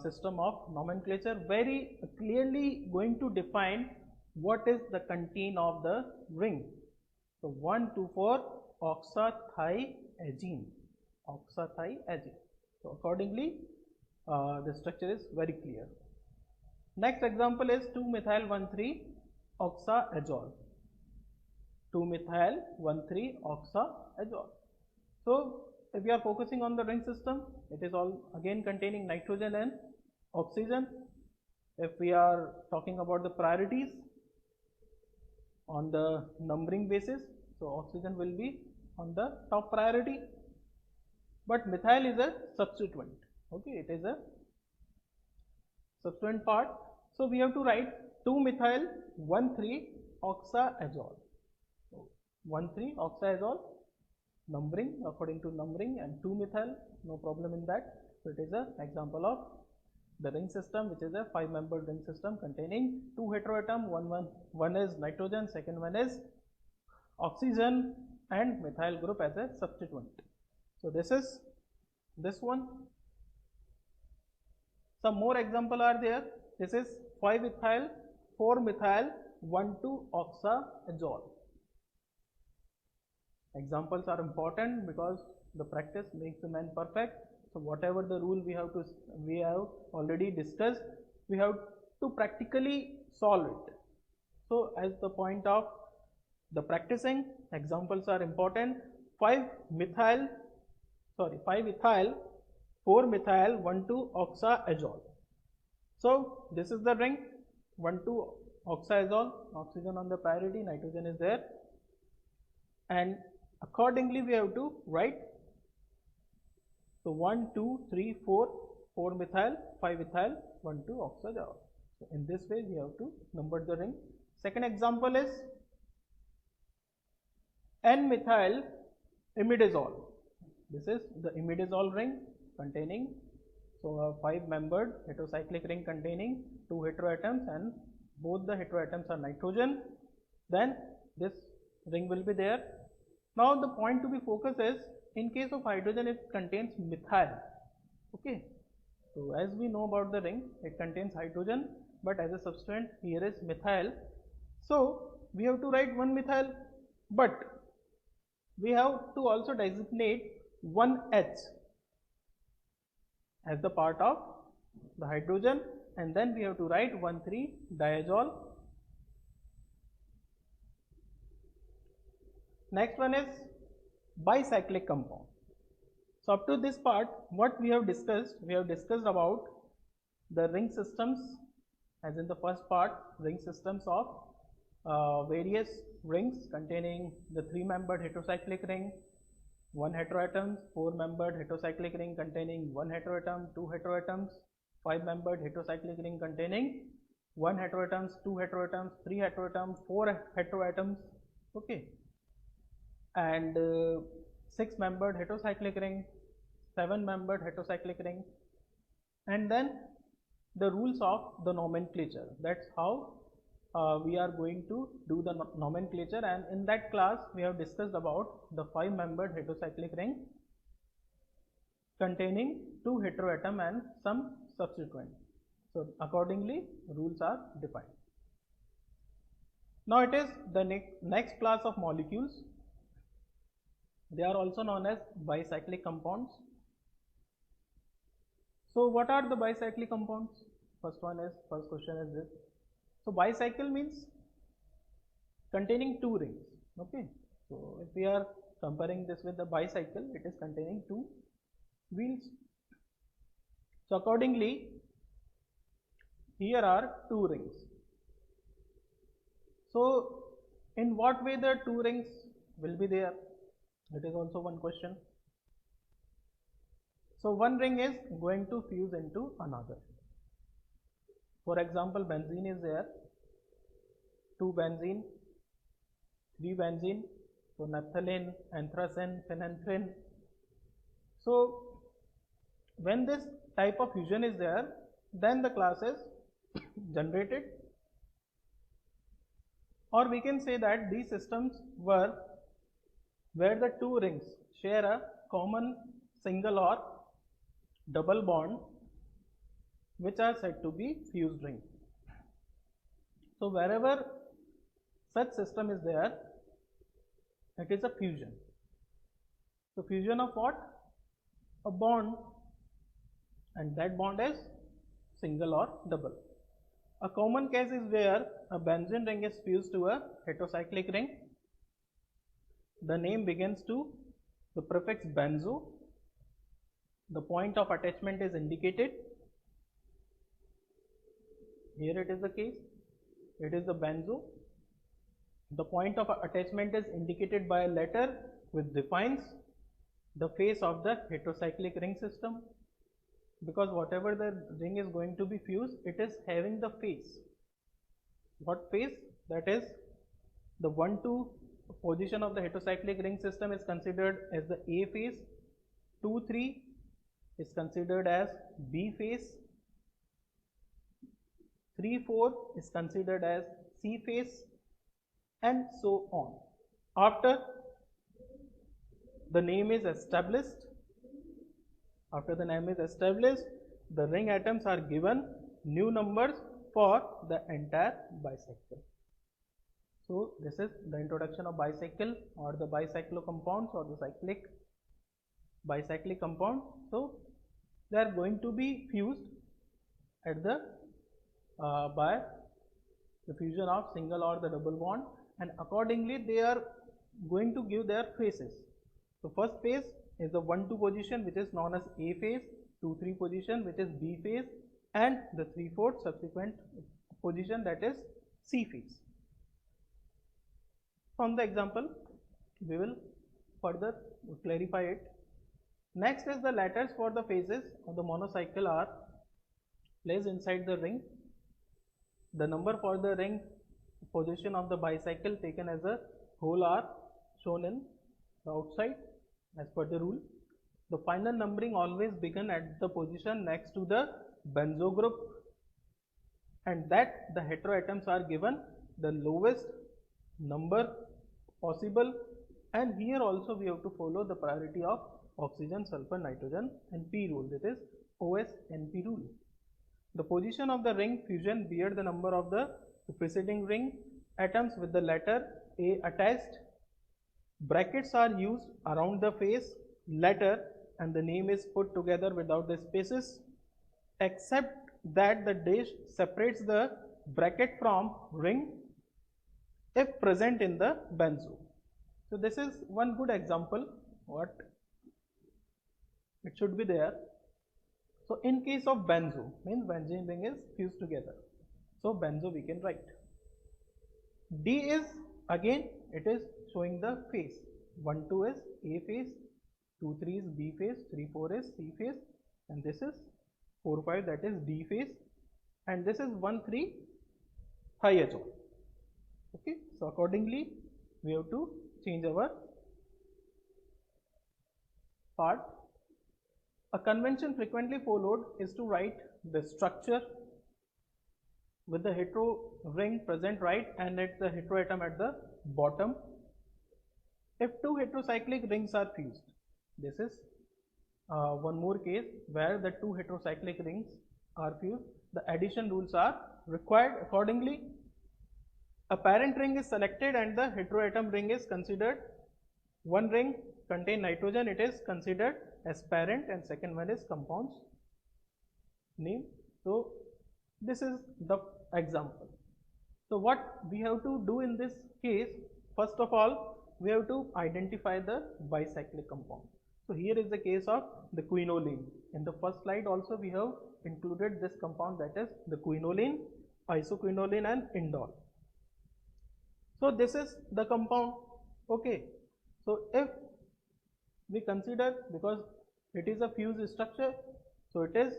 system of nomenclature very clearly going to define what is the content of the ring. So 1, 2, 4 oxathiazine, oxathiazine. So accordingly the structure is very clear. Next example is 2-methyl-1,3-oxazole, 2-methyl-1,3-oxazole. So if we are focusing on the ring system, it is all again containing nitrogen and oxygen. If we are talking about the priorities on the numbering basis, so oxygen will be on the top priority, but methyl is a substituent. Okay, it is a substituent part. So we have to write 2-methyl-1,3-oxazole, 1,3-oxazole, numbering according to numbering, and 2-methyl, no problem in that. So it is an example of the ring system, which is a 5-membered ring system containing 2 heteroatom, one is nitrogen, second one is oxygen, and methyl group as a substituent. So this is this one. Some more example are there. This is 5-ethyl 4-methyl 1,2-oxazole. Examples are important because the practice makes the man perfect. So whatever the rule we have already discussed, we have to practically solve it. So as the point of the practicing, examples are important. 5-ethyl 4-methyl 1,2-oxazole. So this is the ring, 1,2-oxazole, oxygen on the priority, nitrogen is there, and accordingly we have to write. So 1, 2, 3, 4, 4-methyl, 5-ethyl, 1,2-oxazole. So in this way we have to number the ring. Second example is N-methyl imidazole. This is the imidazole ring containing, so a 5-membered heterocyclic ring containing 2 heteroatoms, and both the heteroatoms are nitrogen. Then this ring will be there. Now the point to be focused is, in case of hydrogen it contains methyl. Okay, so as we know about the ring, it contains hydrogen, but as a substituent here is methyl. So we have to write 1-methyl, but we have to also designate 1H as the part of the hydrogen, and then we have to write 1,3-diazole. Next one is bicyclic compound. So up to this part, what we have discussed about the ring systems, as in the first part, ring systems of various rings containing the 3-membered heterocyclic ring, 1 heteroatom, 4-membered heterocyclic ring containing 1 heteroatom, 2 heteroatoms, 5-membered heterocyclic ring containing 1 heteroatoms, 2 heteroatoms, 3 heteroatoms, 4 heteroatoms, okay, and 6-membered heterocyclic ring, 7-membered heterocyclic ring, and then the rules of the nomenclature. That's how we are going to do the nomenclature, and in that class we have discussed about the 5-membered heterocyclic ring containing 2 heteroatom and some substituent. So accordingly rules are defined. Now it is the next class of molecules. They are also known as bicyclic compounds. So what are the bicyclic compounds? First question is this. So bicycle means containing 2 rings. Okay. So if we are comparing this with the bicycle, it is containing 2 wheels. So accordingly, here are 2 rings. So in what way the 2 rings will be there? It is also one question. So one ring is going to fuse into another. For example, benzene is there, 2 benzene, 3 benzene, so naphthalene, anthracene, phenanthrene. So when this type of fusion is there, then the class is generated, or we can say that these systems were where the 2 rings share a common single or double bond, which are said to be fused ring. So wherever such system is there, it is a fusion. So fusion of what? A bond, and that bond is single or double. A common case is where a benzene ring is fused to a heterocyclic ring. The name begins to the prefix benzo. The point of attachment is indicated. Here it is the case. It is the benzo. The point of attachment is indicated by a letter which defines the face of the heterocyclic ring system, because whatever the ring is going to be fused, it is having the face. What face? That is the 1-2 position of the heterocyclic ring system is considered as the A phase, 2-3 is considered as B phase, 3-4 is considered as C phase, and so on. After the name is established, the ring atoms are given new numbers for the entire bicycle. So this is the introduction of bicycle or the bicyclo compounds or the bicyclic compound. So they are going to be fused at the by the fusion of single or the double bond, and accordingly they are going to give their phases. So first phase is the 1-2 position, which is known as A phase, 2-3 position, which is B phase, and the 3-4 subsequent position, that is C phase. From the example we will further clarify it. Next is the letters for the phases of the monocycle are placed inside the ring. The number for the ring position of the bicycle taken as a whole are shown in the outside as per the rule. The final numbering always begin at the position next to the benzo group, and that the heteroatoms are given the lowest number possible, and here also we have to follow the priority of oxygen, sulfur, nitrogen and P rule, that is OS/NP rule. The position of the ring fusion bear the number of the preceding ring atoms with the letter A attached. Brackets are used around the face letter and the name is put together without the spaces, except that the dash separates the bracket from ring if present in the benzo. So this is one good example what it should be there. So in case of benzo, means benzene ring is fused together, so benzo we can write. D is again it is showing the phase. 1 2 is A phase, 2 3 is B phase, 3 4 is C phase, and this is 4 5 that is D phase, and this is 1 3 high HO. Okay, so accordingly we have to change our part. A convention frequently followed is to write the structure with the hetero ring present right and at the heteroatom at the bottom. If two heterocyclic rings are fused, this is one more case where the two heterocyclic rings are fused, the addition rules are required. Accordingly, a parent ring is selected and the heteroatom ring is considered. One ring contain nitrogen, it is considered as parent, and second one is compounds name. So this is the example. So what we have to do in this case, first of all we have to identify the bicyclic compound. So here is the case of the quinoline. In the first slide also we have included this compound, that is the quinoline, isoquinoline and indole. So this is the compound. Okay, so if we consider, because it is a fused structure, so it is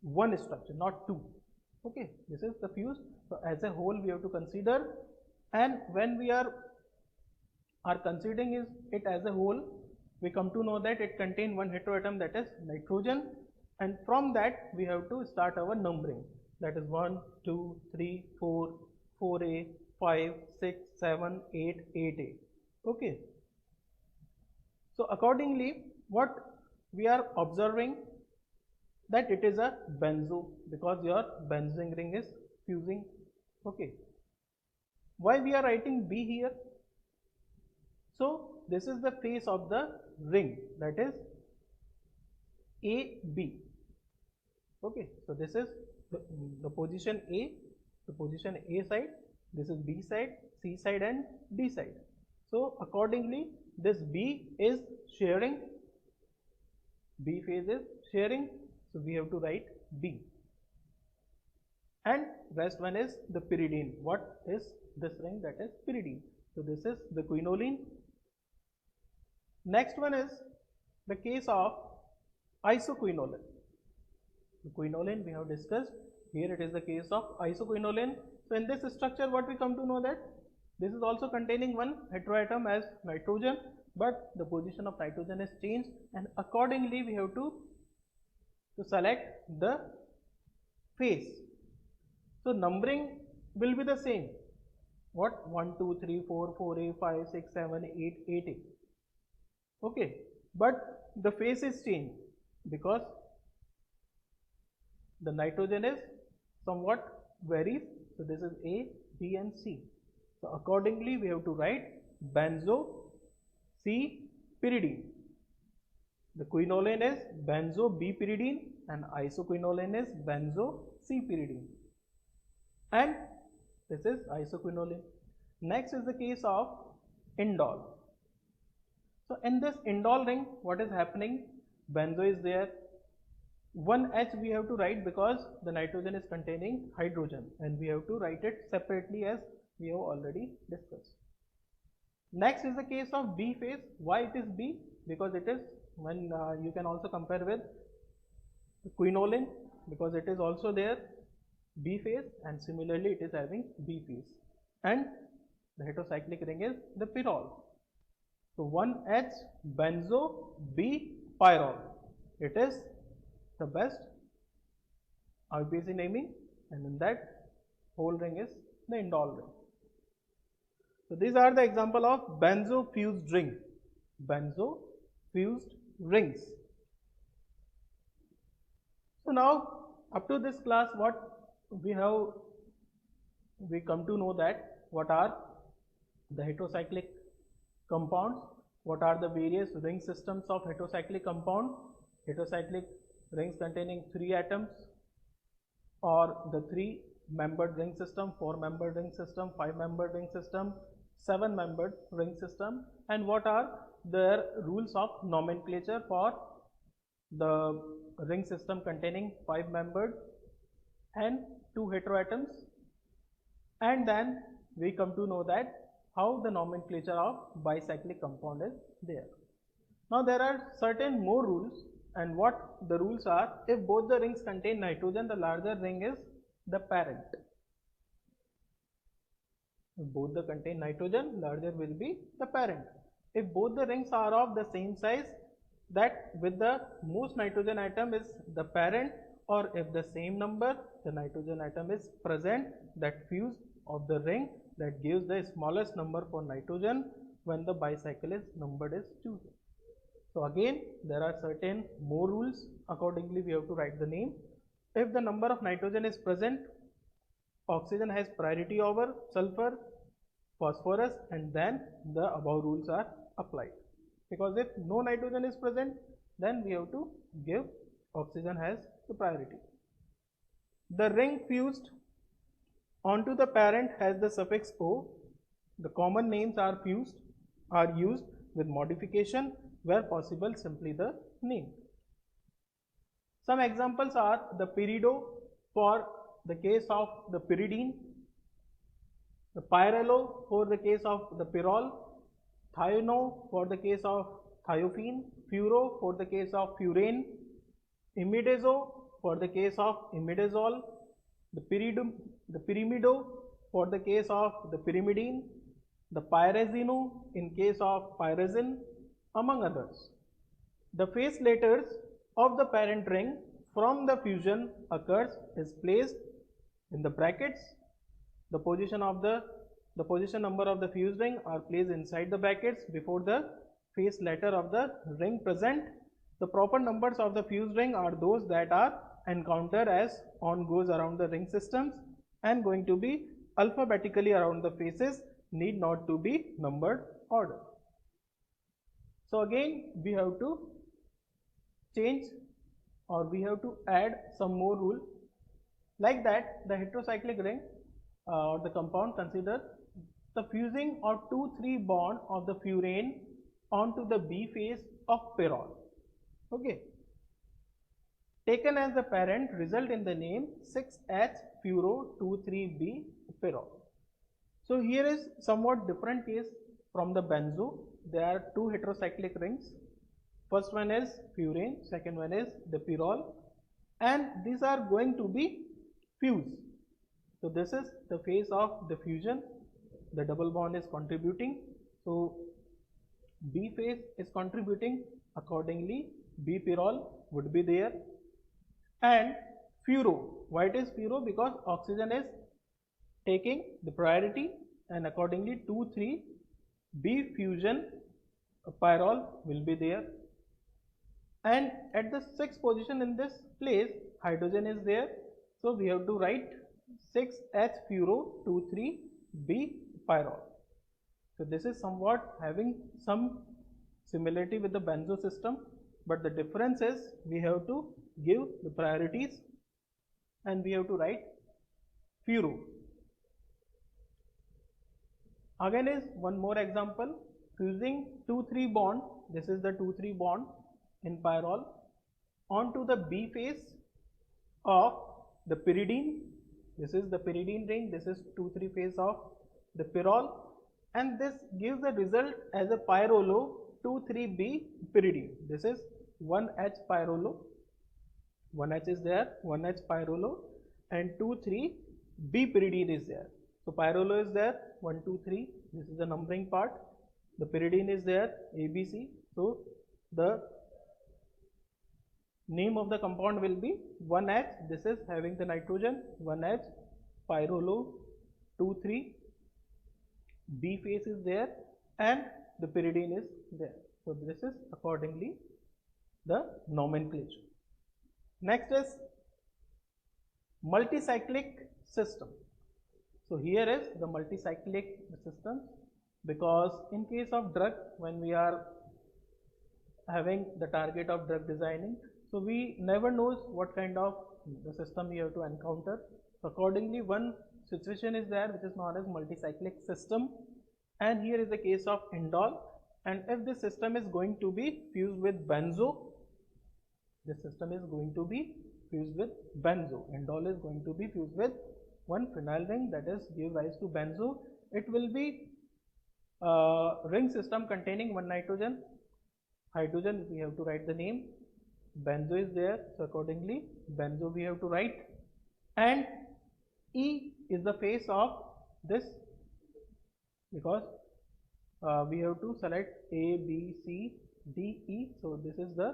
one structure, not two. Okay, this is the fused, so as a whole we have to consider, and when we are considering it as a whole, we come to know that it contains one heteroatom, that is nitrogen, and from that we have to start our numbering, that is 1 2 3 4 4a 5 6 7 8 8a. Okay, so accordingly what we are observing, that it is a benzo, because your benzene ring is fusing. Okay, why we are writing B here? So this is the face of the ring, that is AB. Okay, so this is the position A, the position A side, this is B side, C side and D side. So accordingly this B is sharing, B phase is sharing, so we have to write B. And rest one is the pyridine. What is this ring? That is pyridine. So this is the quinoline. Next one is the case of isoquinoline. The quinoline we have discussed. Here it is the case of isoquinoline. So in this structure what we come to know, that this is also containing one heteroatom as nitrogen, but the position of nitrogen is changed, and accordingly we have to select the phase. So numbering will be the same. What? 1 2 3 4 4a 5 6 7 8 8a. Okay, but the phase is changed because the nitrogen is somewhat varies. So this is A, B and C. So accordingly we have to write benzo C pyridine. The quinoline is benzo B pyridine and isoquinoline is benzo C pyridine, and this is isoquinoline. Next is the case of indole. So in this indole ring what is happening, benzo is there, one H we have to write because the nitrogen is containing hydrogen, and we have to write it separately as we have already discussed. Next is the case of B phase. Why it is B? Because it is, when you can also compare with quinoline, because it is also there B phase, and similarly it is having B phase, and the heterocyclic ring is the pyrrole. So 1H benzo B pyrrole, it is the best IUPAC naming, and in that whole ring is the indole ring. So these are the example of benzo fused ring, benzo fused rings. So now up to this class what we come to know, that what are the heterocyclic compounds, what are the various ring systems of heterocyclic compound, heterocyclic rings containing 3 atoms, or the 3-membered ring system, 4-membered ring system, 5-membered ring system, 7-membered ring system, and what are their rules of nomenclature for the ring system containing 5 membered and 2 heteroatoms, and then we come to know that how the nomenclature of bicyclic compound is there. Now there are certain more rules, and what the rules are: if both the rings contain nitrogen, the larger ring is the parent. If both the contain nitrogen, larger will be the parent. If both the rings are of the same size, that with the most nitrogen atom is the parent, or if the same number the nitrogen atom is present, that fuse of the ring, that gives the smallest number for nitrogen when the bicycle is numbered is chosen. So again there are certain more rules. Accordingly we have to write the name. If the number of nitrogen is present, oxygen has priority over sulfur, phosphorus, and then the above rules are applied. Because if no nitrogen is present, then we have to give oxygen has the priority. The ring fused onto the parent has the suffix O. The common names are used with modification, where possible simply the name. Some examples are the pirido for the case of the pyridine, the pyrrolo for the case of the pyrrole, thiono for the case of thiophene, furo for the case of furane, imidazo for the case of imidazole, the pyrimido for the case of the pyrimidine, the pyrazino in case of pyrazine, among others. The face letters of the parent ring from the fusion occurs is placed in the brackets. The position number of the fused ring are placed inside the brackets before the face letter of the ring present. The proper numbers of the fused ring are those that are encountered as on goes around the ring systems, and going to be alphabetically around the faces, need not to be numbered order. So again we have to change, or we have to add some more rule. Like that, the heterocyclic ring or the compound, consider the fusing of 2,3 bond of the furane onto the B phase of pyrrole. Okay, taken as the parent, result in the name 6H-furo-2,3-B pyrrole. So here is somewhat different case from the benzo. There are 2 heterocyclic rings. First one is furane, second one is the pyrrole, and these are going to be fused. So this is the phase of the fusion. The double bond is contributing. So B phase is contributing, accordingly B pyrrole would be there. And furo, why it is furo? Because oxygen is taking the priority, and accordingly 2,3 B fusion pyrrole will be there. And at the 6th position in this place, hydrogen is there. So we have to write 6H-furo-2,3-B pyrrole. So this is somewhat having some similarity with the benzo system, but the difference is we have to give the priorities and we have to write furo. Again is one more example, fusing 2,3 bond, this is the 2,3 bond in pyrrole onto the B phase of the pyridine. This is the pyridine ring, this is 2,3 phase of the pyrrole, and this gives the result as a pyrrolo 2,3-B pyridine. This is 1H pyrrolo, 1H is there, 1H pyrrolo, and 2,3-B pyridine is there. So pyrrolo is there, 1, 2, 3, this is the numbering part. The pyridine is there, ABC. So the name of the compound will be 1H, this is having the nitrogen, 1H pyrrolo 2,3, B phase is there, and the pyridine is there. So this is accordingly the nomenclature. Next is multicyclic system. So here is the multicyclic system, because in case of drug, when we are having the target of drug designing, so we never knows what kind of the system we have to encounter. So accordingly one situation is there which is known as multicyclic system, and here is the case of indole. And if this system is going to be fused with benzo, This system is going to be fused with benzo. Indole is going to be fused with one phenyl ring, that is give rise to benzo. It will be ring system containing one nitrogen, hydrogen we have to write the name, benzo is there, so accordingly benzo we have to write, and E is the face of this, because we have to select A, B, C, D, E, so this is the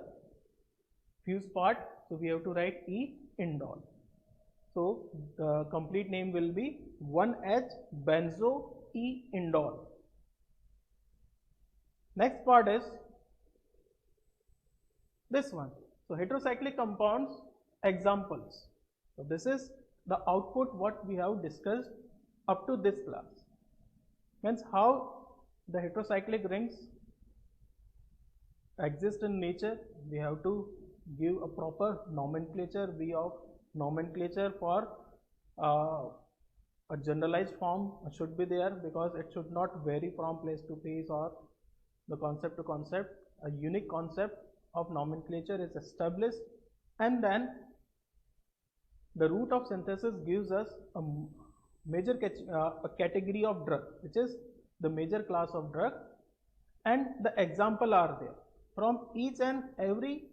fuse part, so we have to write E indole. So the complete name will be 1H benzo E indole. Next part is this one. So heterocyclic compounds examples. So this is the output what we have discussed up to this class. Means how the heterocyclic rings exist in nature. We have to give a proper nomenclature, way of nomenclature for a generalized form should be there, because it should not vary from place to place or the concept to concept. A unique concept of nomenclature is established, and then the route of synthesis gives us a major a category of drug, which is the major class of drug, and the example are there from each and every,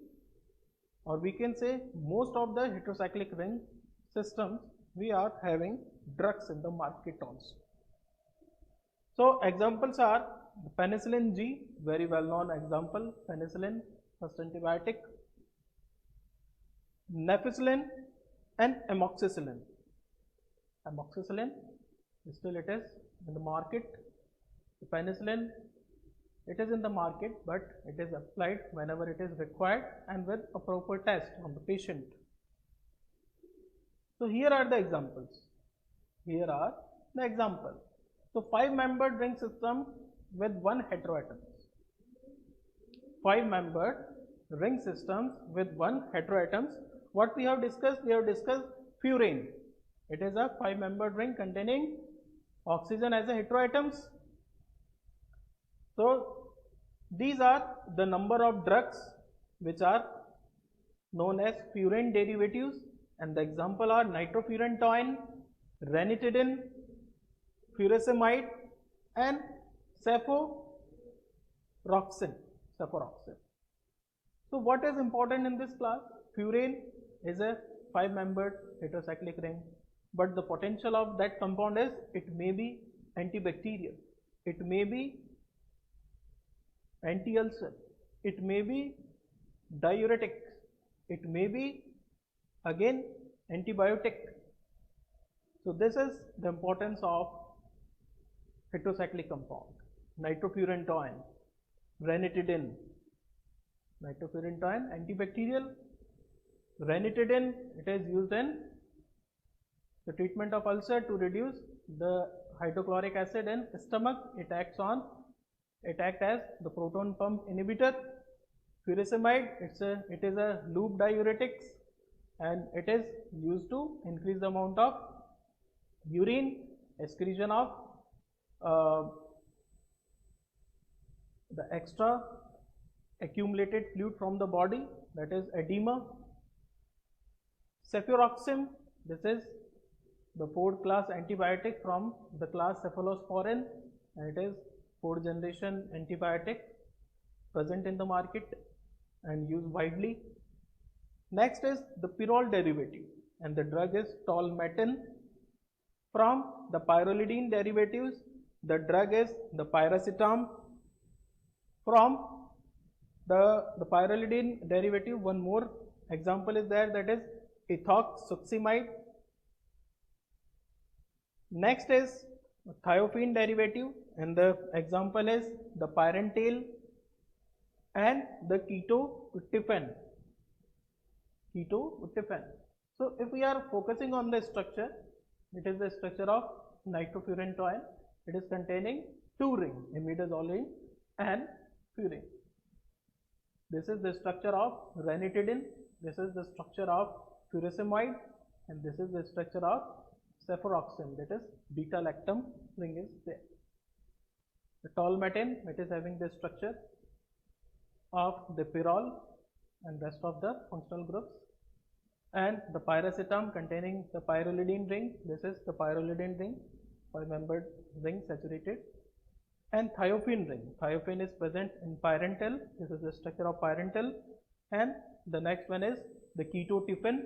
or we can say most of the heterocyclic ring systems we are having drugs in the market also. So examples are penicillin G, very well known example, penicillin, first antibiotic, neficillin and amoxicillin. Amoxicillin, still it is in the market. The penicillin, it is in the market, but it is applied whenever it is required and with a proper test on the patient. So here are the examples. Here are the examples. So 5-membered ring system with 1 heteroatom. 5-membered ring systems with 1 heteroatoms. What we have discussed? We have discussed furane. It is a 5-membered ring containing oxygen as a heteroatoms. So these are the number of drugs which are known as furane derivatives, and the example are nitrofurantoin, ranitidine, furosemide and cefuroxime. So what is important in this class? Furane is a 5-membered heterocyclic ring, but the potential of that compound is it may be antibacterial, it may be anti-ulcer, it may be diuretic, it may be again antibiotic. So this is the importance of heterocyclic compound. Nitrofurantoin, ranitidine, nitrofurantoin antibacterial, ranitidine, it is used in the treatment of ulcer to reduce the hydrochloric acid in stomach. It acts as the proton pump inhibitor. Furosemide, it is a loop diuretics, and it is used to increase the amount of urine excretion of the extra accumulated fluid from the body, that is edema. Cefuroxime, this is the 4th class antibiotic from the class cephalosporin, and it is 4th generation antibiotic present in the market and used widely. Next is the pyrrole derivative, and the drug is tolmetin. From the pyrrolidine derivatives, the drug is the piracetam. From the pyrrolidine derivative, one more example is there, that is ethoxsuccinimide. Next is thiophene derivative, and the example is the pyrantel and the ketotifen. So if we are focusing on the structure, it is the structure of nitrofurantoin. It is containing 2 rings, imidazoline and furane. This is the structure of ranitidine, this is the structure of furosemide, and this is the structure of cefuroxime, that is beta-lactam ring is there. The tolmetin, it is having the structure of the pyrrole, and rest of the functional groups. And the pyracetam containing the pyrrolidine ring, this is the pyrrolidine ring, 5-membered ring saturated. And thiophene ring, thiophene is present in pyrantel, this is the structure of pyrantel. And the next one is the ketotifen,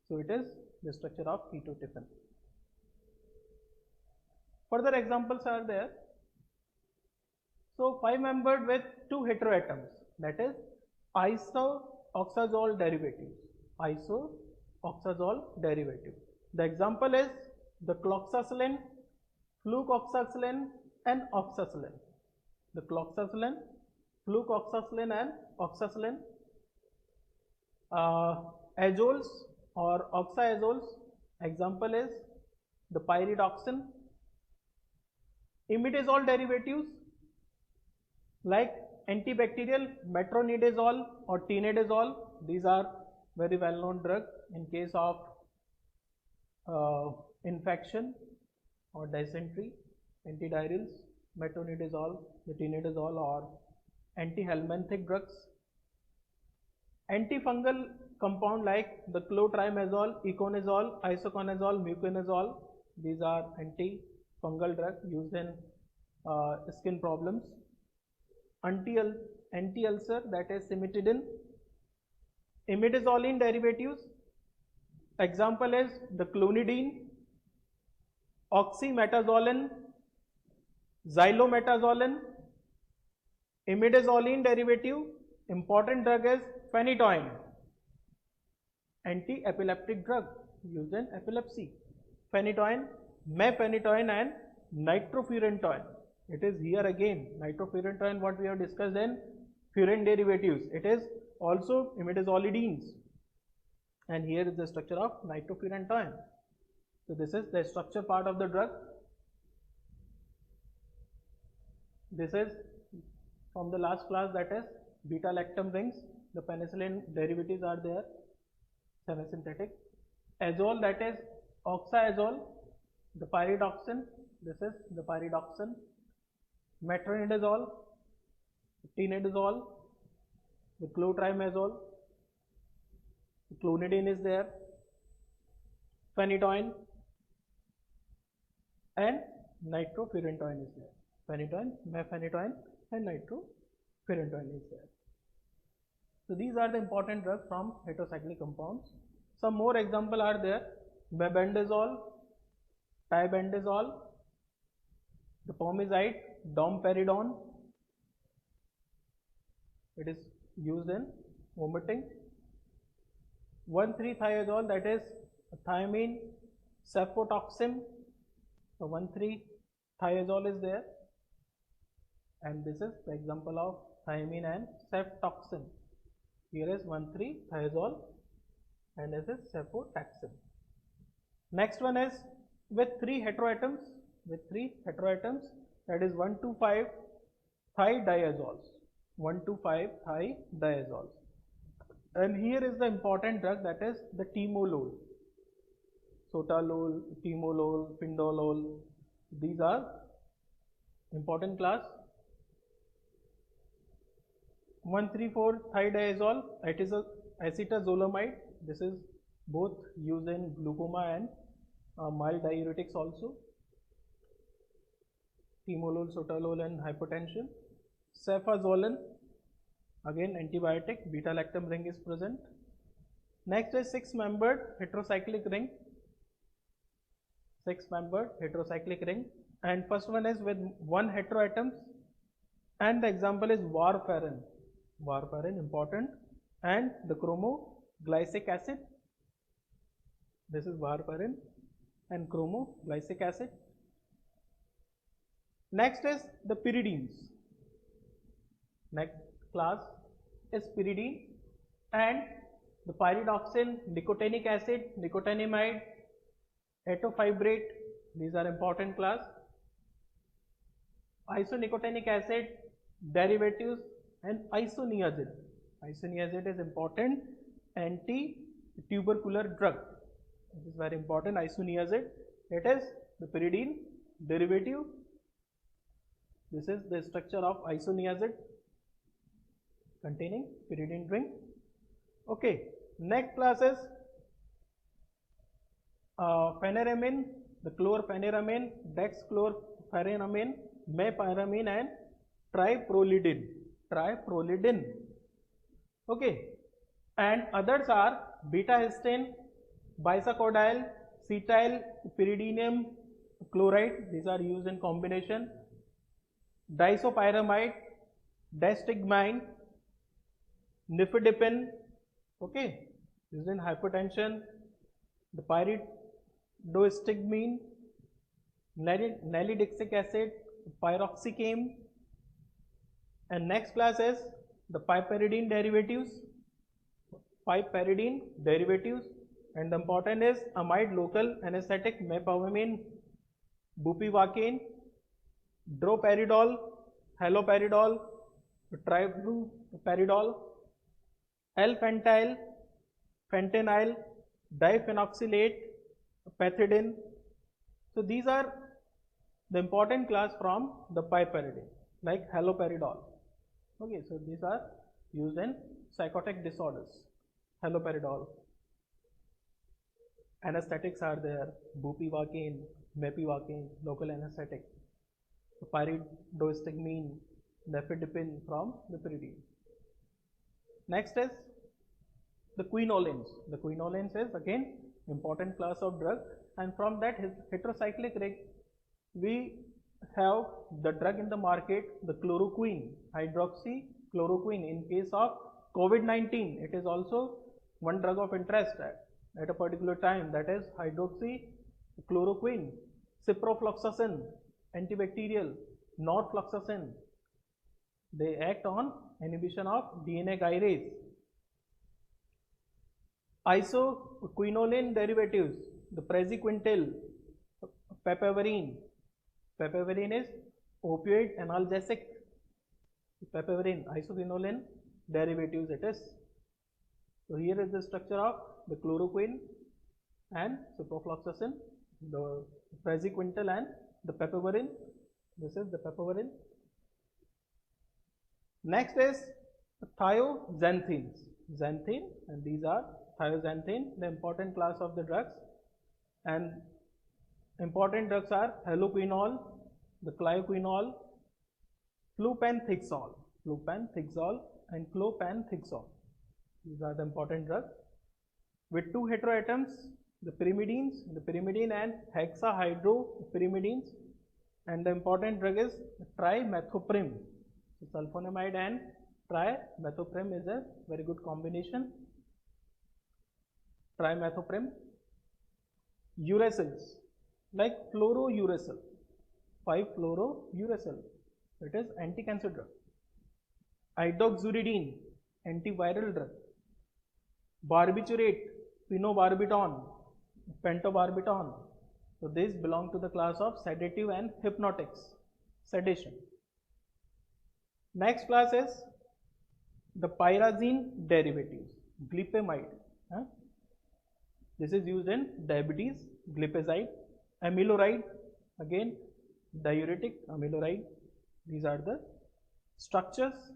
so it is the structure of ketotifen. Further examples are there. So 5-membered with 2 heteroatoms, that is isoxazole derivative. The example is the cloxacillin, flucoxacillin and oxacillin. The cloxacillin, flucoxacillin and oxacillin. Azoles or oxazoles, example is the pyridoxine. Imidazole derivatives like antibacterial metronidazole or tinidazole, these are very well known drugs in case of infection or dysentery. Antidiarrheals, metronidazole, the tinidazole or antihelminthic drugs. Antifungal compound like the clotrimazole, iconazole, isoconazole, muconazole, these are antifungal drugs used in skin problems. Anti-ulcer, that is cimetidine. Imidazoline derivatives, example is the clonidine, oxymetazoline, xylometazoline. Imidazoline derivative, important drug is phenytoin, anti-epileptic drug used in epilepsy. Phenytoin, mephenytoin and nitrofurantoin. It is here again, nitrofurantoin what we have discussed in furan derivatives. It is also imidazolidines, and here is the structure of nitrofurantoin. So this is the structure part of the drug. This is from the last class, that is beta-lactam rings. The penicillin derivatives are there, semisynthetic. Azole, that is oxazole, the pyridoxine, this is the pyridoxine. Metronidazole, tinidazole, the clotrimazole, the clonidine is there, phenytoin and nitrofurantoin is there. Phenytoin, mephenytoin and nitrofurantoin is there. So these are the important drugs from heterocyclic compounds. Some more examples are there: mebendazole, tibendazole, the pomazide, domperidone. It is used in vomiting. 1,3-thiazole, that is thiamine, cefotoxim. So 1,3-thiazole is there, and this is the example of thiamine and cefotoxim. Here is 1,3-thiazole and this is cefotaxime. Next one is with 3 heteroatoms, that is 1,2,5-thiodiazoles. 1,2,5-thiodiazoles. And here is the important drug, that is the timolol. Sotalol, timolol, pindolol, these are important class. 1,3,4-thiodiazole, it is a acetazolamide. This is both used in glaucoma and mild diuretics also. Timolol, sotalol and hypotension. Cefazolin, again antibiotic, beta-lactam ring is present. Next is 6-membered heterocyclic ring. 6-membered heterocyclic ring, and first one is with 1 heteroatoms, and the example is warfarin. Warfarin important, and the chromoglycic acid. This is warfarin and chromoglycic acid. Next is the pyridines. Next class is pyridine, and the pyridoxine, nicotinic acid, nicotinamide, etofibrate, these are important class. Isonicotinamic acid, derivatives, and isoniazid. Isoniazid is important anti-tubercular drug. This is very important. Isoniazid, it is the pyridine derivative. This is the structure of isoniazid. containing pyridine ring. Okay, next class is phenyramine, the chlorphenyramine, dexchlorphenyramine, mepyramine and triprolidine. Triprolidine. Okay, and others are beta histine, bisacodyl, cetyl pyridinium chloride. These are used in combination. Disopyramide, destigmine, nifedipine. Okay, used in hypertension. The pyridostigmine, nalidixic acid, pyroxicam. And next class is the piperidine derivatives. Piperidine derivatives, and the important is amide local anesthetic, mepamine, bupivacaine, droperidol, haloperidol, trifluperidol, L-pentyl, fentanyl, diphenoxylate, pethidine. So these are the important class from the piperidine, like haloperidol. Okay, so these are used in psychotic disorders. Haloperidol. Anesthetics are there, bupivacaine, mepivacaine, local anesthetic. Pyridostigmine, nifedipine from the pyridine. Next is the quinolines. The quinolines is again important class of drug, and from that heterocyclic ring we have the drug in the market, the chloroquine, hydroxychloroquine. In case of COVID-19, it is also one drug of interest at a particular time, that is hydroxychloroquine. Ciprofloxacin, antibacterial, norfloxacin. They act on inhibition of DNA gyrase. Isoquinoline derivatives, the praziquintal, papaverine. Papaverine is opioid analgesic. Papaverine, isoquinoline derivatives it is. So here is the structure of the chloroquine and ciprofloxacin, the praziquintal and the papaverine. This is the papaverine. Next is thioxanthines. Xanthine, and these are thioxanthine, the important class of the drugs. And important drugs are haloquinol, the clioquinol, flupentixol and clopantixol. These are the important drugs with two heteroatoms, the pyrimidine and hexahydropyrimidines, and the important drug is trimethoprim. So sulfonamide and trimethoprim is a very good combination. Trimethoprim. Uracils like fluorouracil, 5-fluorouracil, it is anti-cancer drug. Idoxuridine, antiviral drug. Barbiturate, phenobarbital, pentobarbital. So these belong to the class of sedative and hypnotics, sedation. Next class is the pyrazine derivatives, glipamide. This is used in diabetes, glipizide, amiloride, again diuretic, amiloride. These are the structures.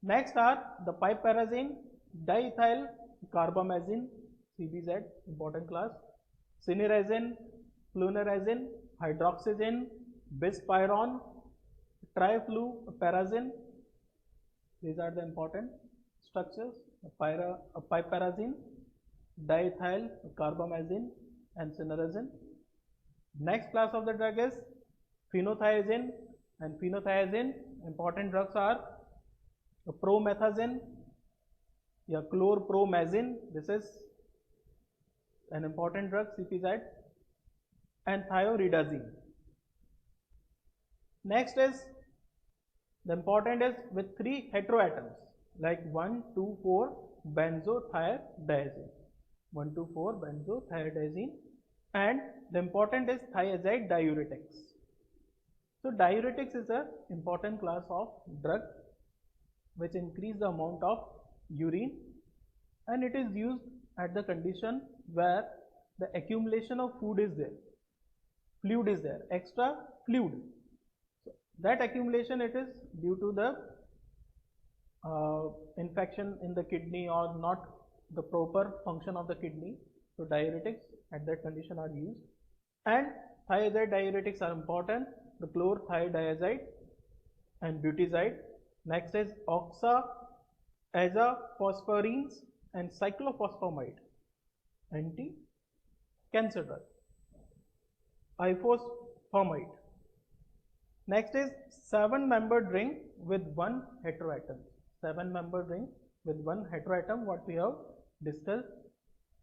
Next are the piperazine, diethyl carbamazine, CBZ, important class, cinnarizine, flunarizine, hydroxyzine, bispyron, trifluperazine. These are the important structures, piperazine, diethyl carbamazine and cinnarizine. Next class of the drug is phenothiazine, and phenothiazine, important drugs are promethazine, chlorpromazine, this is an important drug, CPZ, and thioridazine. Next is, the important is with 3 heteroatoms like 1,2,4 benzothiazine, 1,2,4 benzothiazine, and the important is thiazide diuretics. So diuretics is an important class of drug which increase the amount of urine, and it is used at the condition where the accumulation of food is there, fluid is there, extra fluid. So that accumulation, it is due to the infection in the kidney or not the proper function of the kidney. So diuretics at that condition are used. And thiazide diuretics are important, the chlorothiazide and butazide. Next is oxa, azaphosphorines and cyclophosphamide, anti-cancer drug. Ifosfamide. Next is 7-membered ring with one heteroatom. 7-membered ring with one heteroatom, what we have discussed.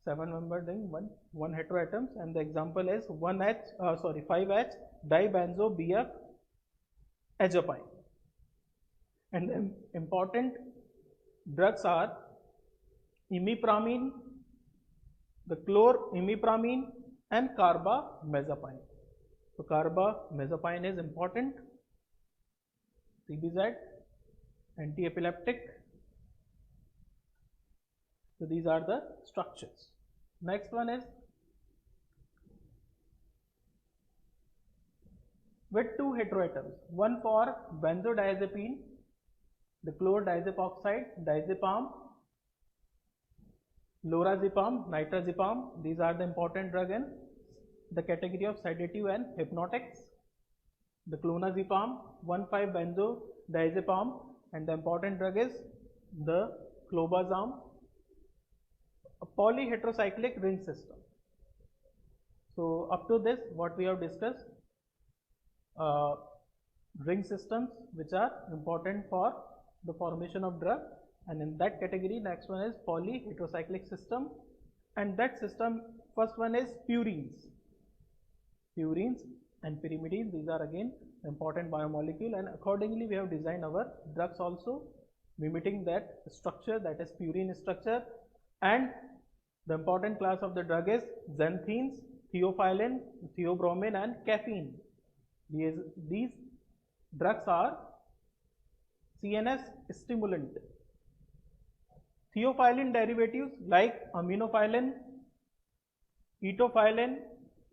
7-membered ring, one heteroatoms, and the example is 5H dibenzo BF azopine. And the important drugs are imipramine, the chlorimipramine, and carbamazepine. So carbamazepine is important. CBZ, anti-epileptic. So these are the structures. Next one is with 2 heteroatoms, one for benzodiazepine, the chlordiazepoxide, diazepam, lorazepam, nitrazepam. These are the important drug in the category of sedative and hypnotics. The clonazepam, 1,5-benzodiazepam, and the important drug is the clobazam. A polyheterocyclic ring system. So up to this, what we have discussed, ring systems which are important for the formation of drug, and in that category next one is polyheterocyclic system, and that system first one is purines and pyrimidines. These are again important biomolecule, and accordingly we have designed our drugs also mimicking that structure, that is purine structure. And the important class of the drug is xanthines, theophylline, theobromine and caffeine. These drugs are CNS stimulant. Theophylline derivatives like aminophylline, etophylline,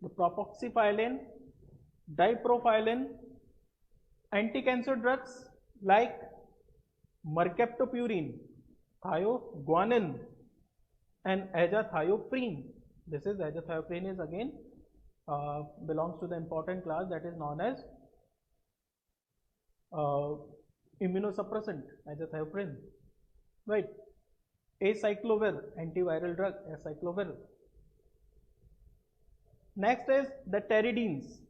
the propoxyphylline, diprophylline, anti-cancer drugs like mercaptopurine, thioguanine and azathioprine. This is azathioprine is again belongs to the important class that is known as immunosuppressant, azathioprine, right? Acyclovir, antiviral drug, acyclovir. Next is the pteridines.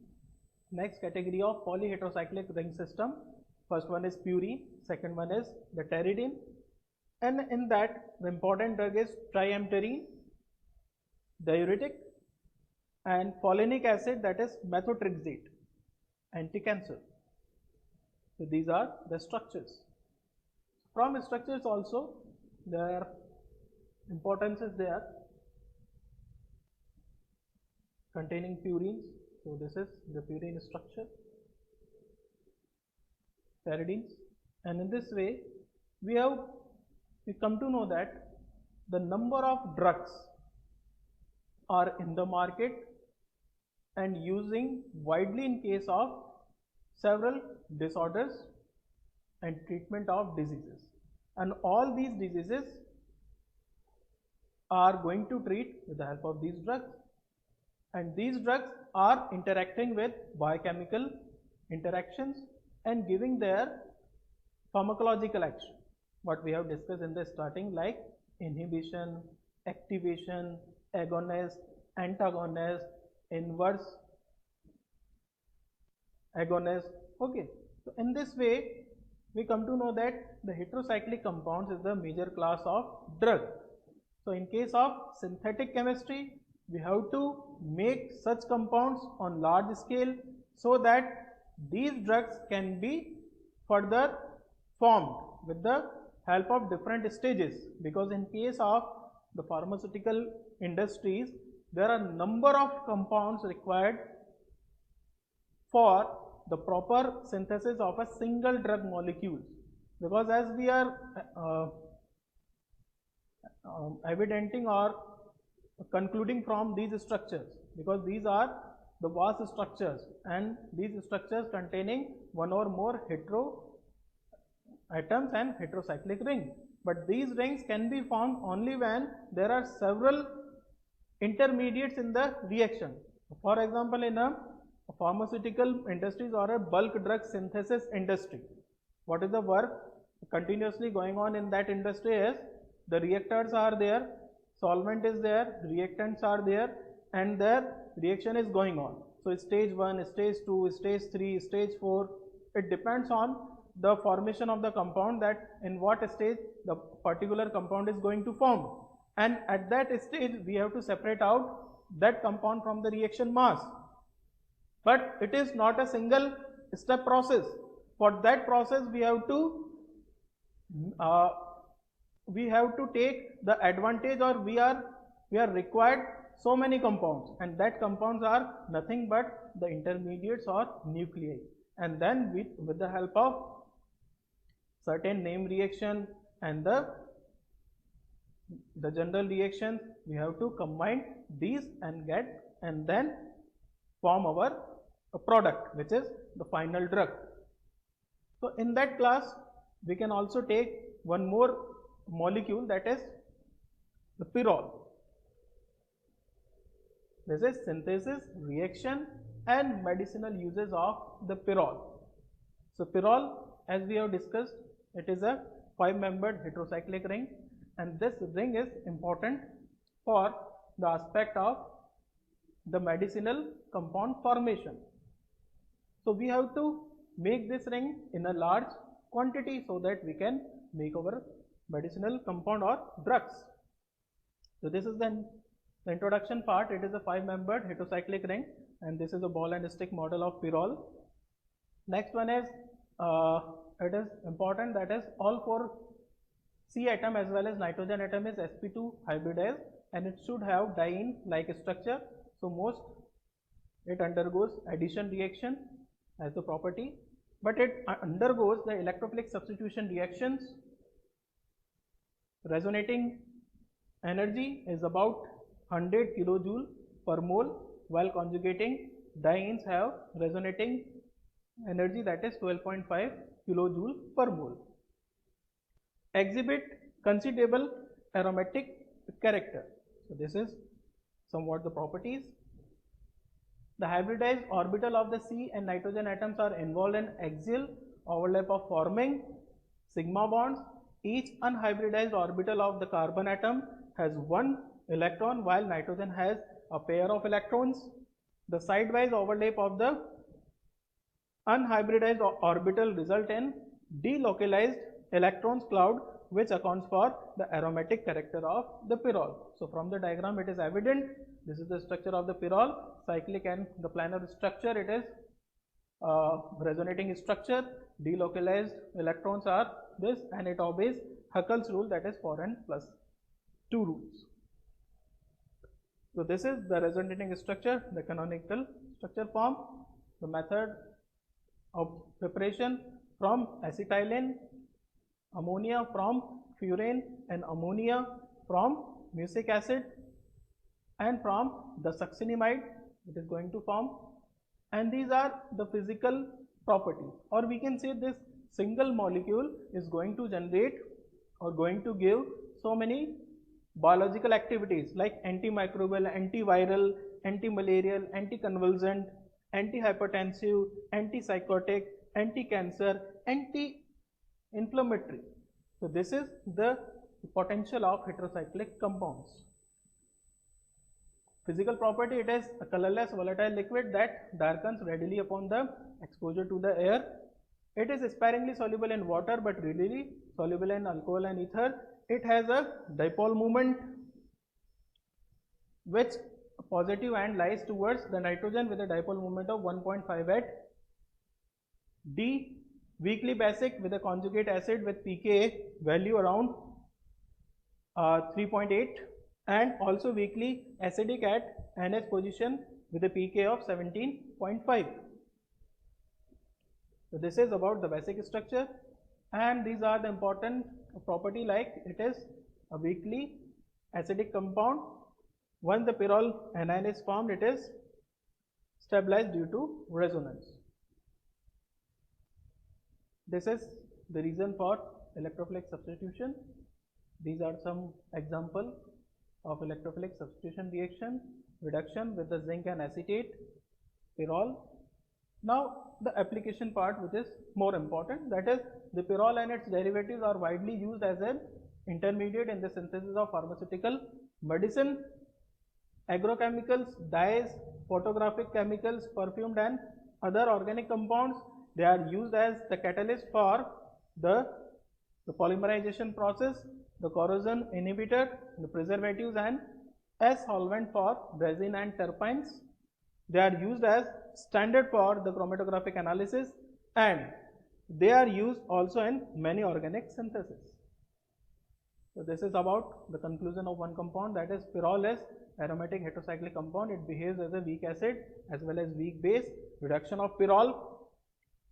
Next category of polyheterocyclic ring system. First one is purine, second one is the pteridine, and in that the important drug is triamterene, diuretic, and folinic acid, that is methotrexate, anti-cancer. So these are the structures. From structures also their importance is there, containing purines. So this is the purine structure, pteridines, and in this way we come to know that the number of drugs are in the market and using widely in case of several disorders and treatment of diseases, and all these diseases are going to treat with the help of these drugs, and these drugs are interacting with biochemical interactions and giving their pharmacological action, what we have discussed in the starting, like inhibition, activation, agonist, antagonist, inverse agonist. Okay, so in this way we come to know that the heterocyclic compounds is the major class of drug. So in case of synthetic chemistry, we have to make such compounds on large scale so that these drugs can be further formed with the help of different stages, because in case of the pharmaceutical industries there are number of compounds required for the proper synthesis of a single drug molecule, because as we are evidencing or concluding from these structures, because these are the vast structures and these structures containing one or more atoms and heterocyclic ring. But these rings can be formed only when there are several intermediates in the reaction. For example, in a pharmaceutical industries or a bulk drug synthesis industry, what is the work continuously going on in that industry is the reactors are there, solvent is there, reactants are there, and their reaction is going on. So stage 1, stage 2, stage 3, stage 4, it depends on the formation of the compound, that in what stage the particular compound is going to form, and at that stage we have to separate out that compound from the reaction mass. But it is not a single step process. For that process we have to take the advantage, or we are required so many compounds, and that compounds are nothing but the intermediates or nuclei, and then with the help of certain name reaction and the general reaction, we have to combine these and then form our product, which is the final drug. So in that class we can also take one more molecule, that is the pyrrole. This is synthesis, reaction and medicinal uses of the pyrrole. So pyrrole, as we have discussed, it is a 5-membered heterocyclic ring, and this ring is important for the aspect of the medicinal compound formation. So we have to make this ring in a large quantity so that we can make our medicinal compound or drugs. So this is the introduction part. It is a 5-membered heterocyclic ring, and this is a ball and stick model of pyrrole. Next one is it is important, that is all 4 C atom as well as nitrogen atom is sp2 hybridized, and it should have diene like structure. So most it undergoes addition reaction as the property, but it undergoes the electrophilic substitution reactions. Resonating energy is about 100 kilojoule per mole, while conjugating dienes have resonating energy that is 12.5 kilojoule per mole. Exhibit considerable aromatic character. So this is somewhat the properties. The hybridized orbital of the C and nitrogen atoms are involved in axial overlap of forming sigma bonds. Each unhybridized orbital of the carbon atom has 1 electron, while nitrogen has a pair of electrons. The sidewise overlap of the unhybridized orbital result in delocalized electrons cloud, which accounts for the aromatic character of the pyrrole. So from the diagram it is evident, this is the structure of the pyrrole, cyclic and the planar structure. It is resonating structure, delocalized electrons are this, and it obeys Huckel's rule, that is 4n plus 2 rules. So this is the resonating structure, the canonical structure form. The method of preparation: from acetylene, ammonia from furane, and ammonia from mucic acid, and from the succinimide it is going to form. And these are the physical properties, or we can say this single molecule is going to generate or going to give so many biological activities like antimicrobial, antiviral, antimalarial, anticonvulsant, antihypertensive, antipsychotic, anti-cancer, anti-inflammatory. So this is the potential of heterocyclic compounds. Physical property: it is a colorless volatile liquid that darkens readily upon the exposure to the air. It is sparingly soluble in water but readily soluble in alcohol and ether. It has a dipole moment which positive and lies towards the nitrogen with a dipole moment of 1.5 at D. Weakly basic with a conjugate acid with pKa value around 3.8, and also weakly acidic at NH position with a pKa of 17.5. So this is about the basic structure, and these are the important property, like it is a weakly acidic compound. Once the pyrrole anion is formed, it is stabilized due to resonance. This is the reason for electrophilic substitution. These are some examples of electrophilic substitution reaction: reduction with the zinc and acetate, pyrrole. Now the application part, which is more important, that is the pyrrole and its derivatives are widely used as an intermediate in the synthesis of pharmaceutical medicine, agrochemicals, dyes, photographic chemicals, perfumed and other organic compounds. They are used as the catalyst for the polymerization process, the corrosion inhibitor, the preservatives, and as solvent for resin and terpenes. They are used as standard for the chromatographic analysis, and they are used also in many organic synthesis. So this is about the conclusion of one compound, that is pyrrole is aromatic heterocyclic compound. It behaves as a weak acid as well as weak base. Reduction of pyrrole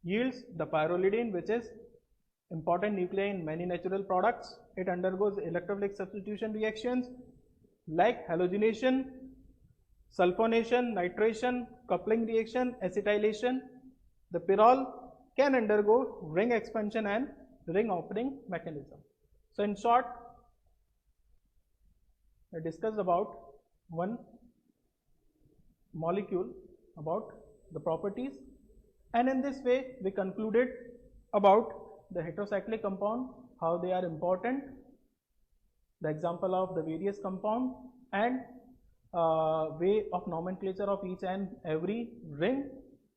yields the pyrrolidine, which is important nuclei in many natural products. It undergoes electrophilic substitution reactions like halogenation, sulfonation, nitration, coupling reaction, acetylation. The pyrrole can undergo ring expansion and ring opening mechanism. So in short, I discussed about one molecule, about the properties, and in this way we concluded about the heterocyclic compound, how they are important, the example of the various compound, and way of nomenclature of each and every ring.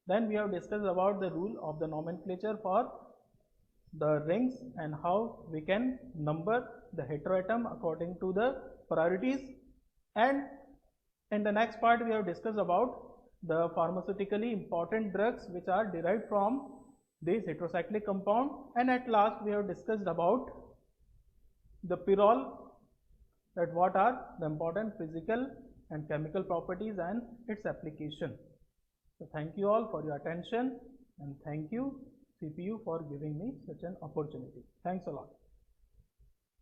Then we have discussed about the rule of the nomenclature for the rings and how we can number the heteroatom according to the priorities. And in the next part we have discussed about the pharmaceutically important drugs which are derived from this heterocyclic compound, and at last we have discussed about the pyrrole, that what are the important physical and chemical properties and its application. So thank you all for your attention, and thank you CPU for giving me such an opportunity. Thanks a lot.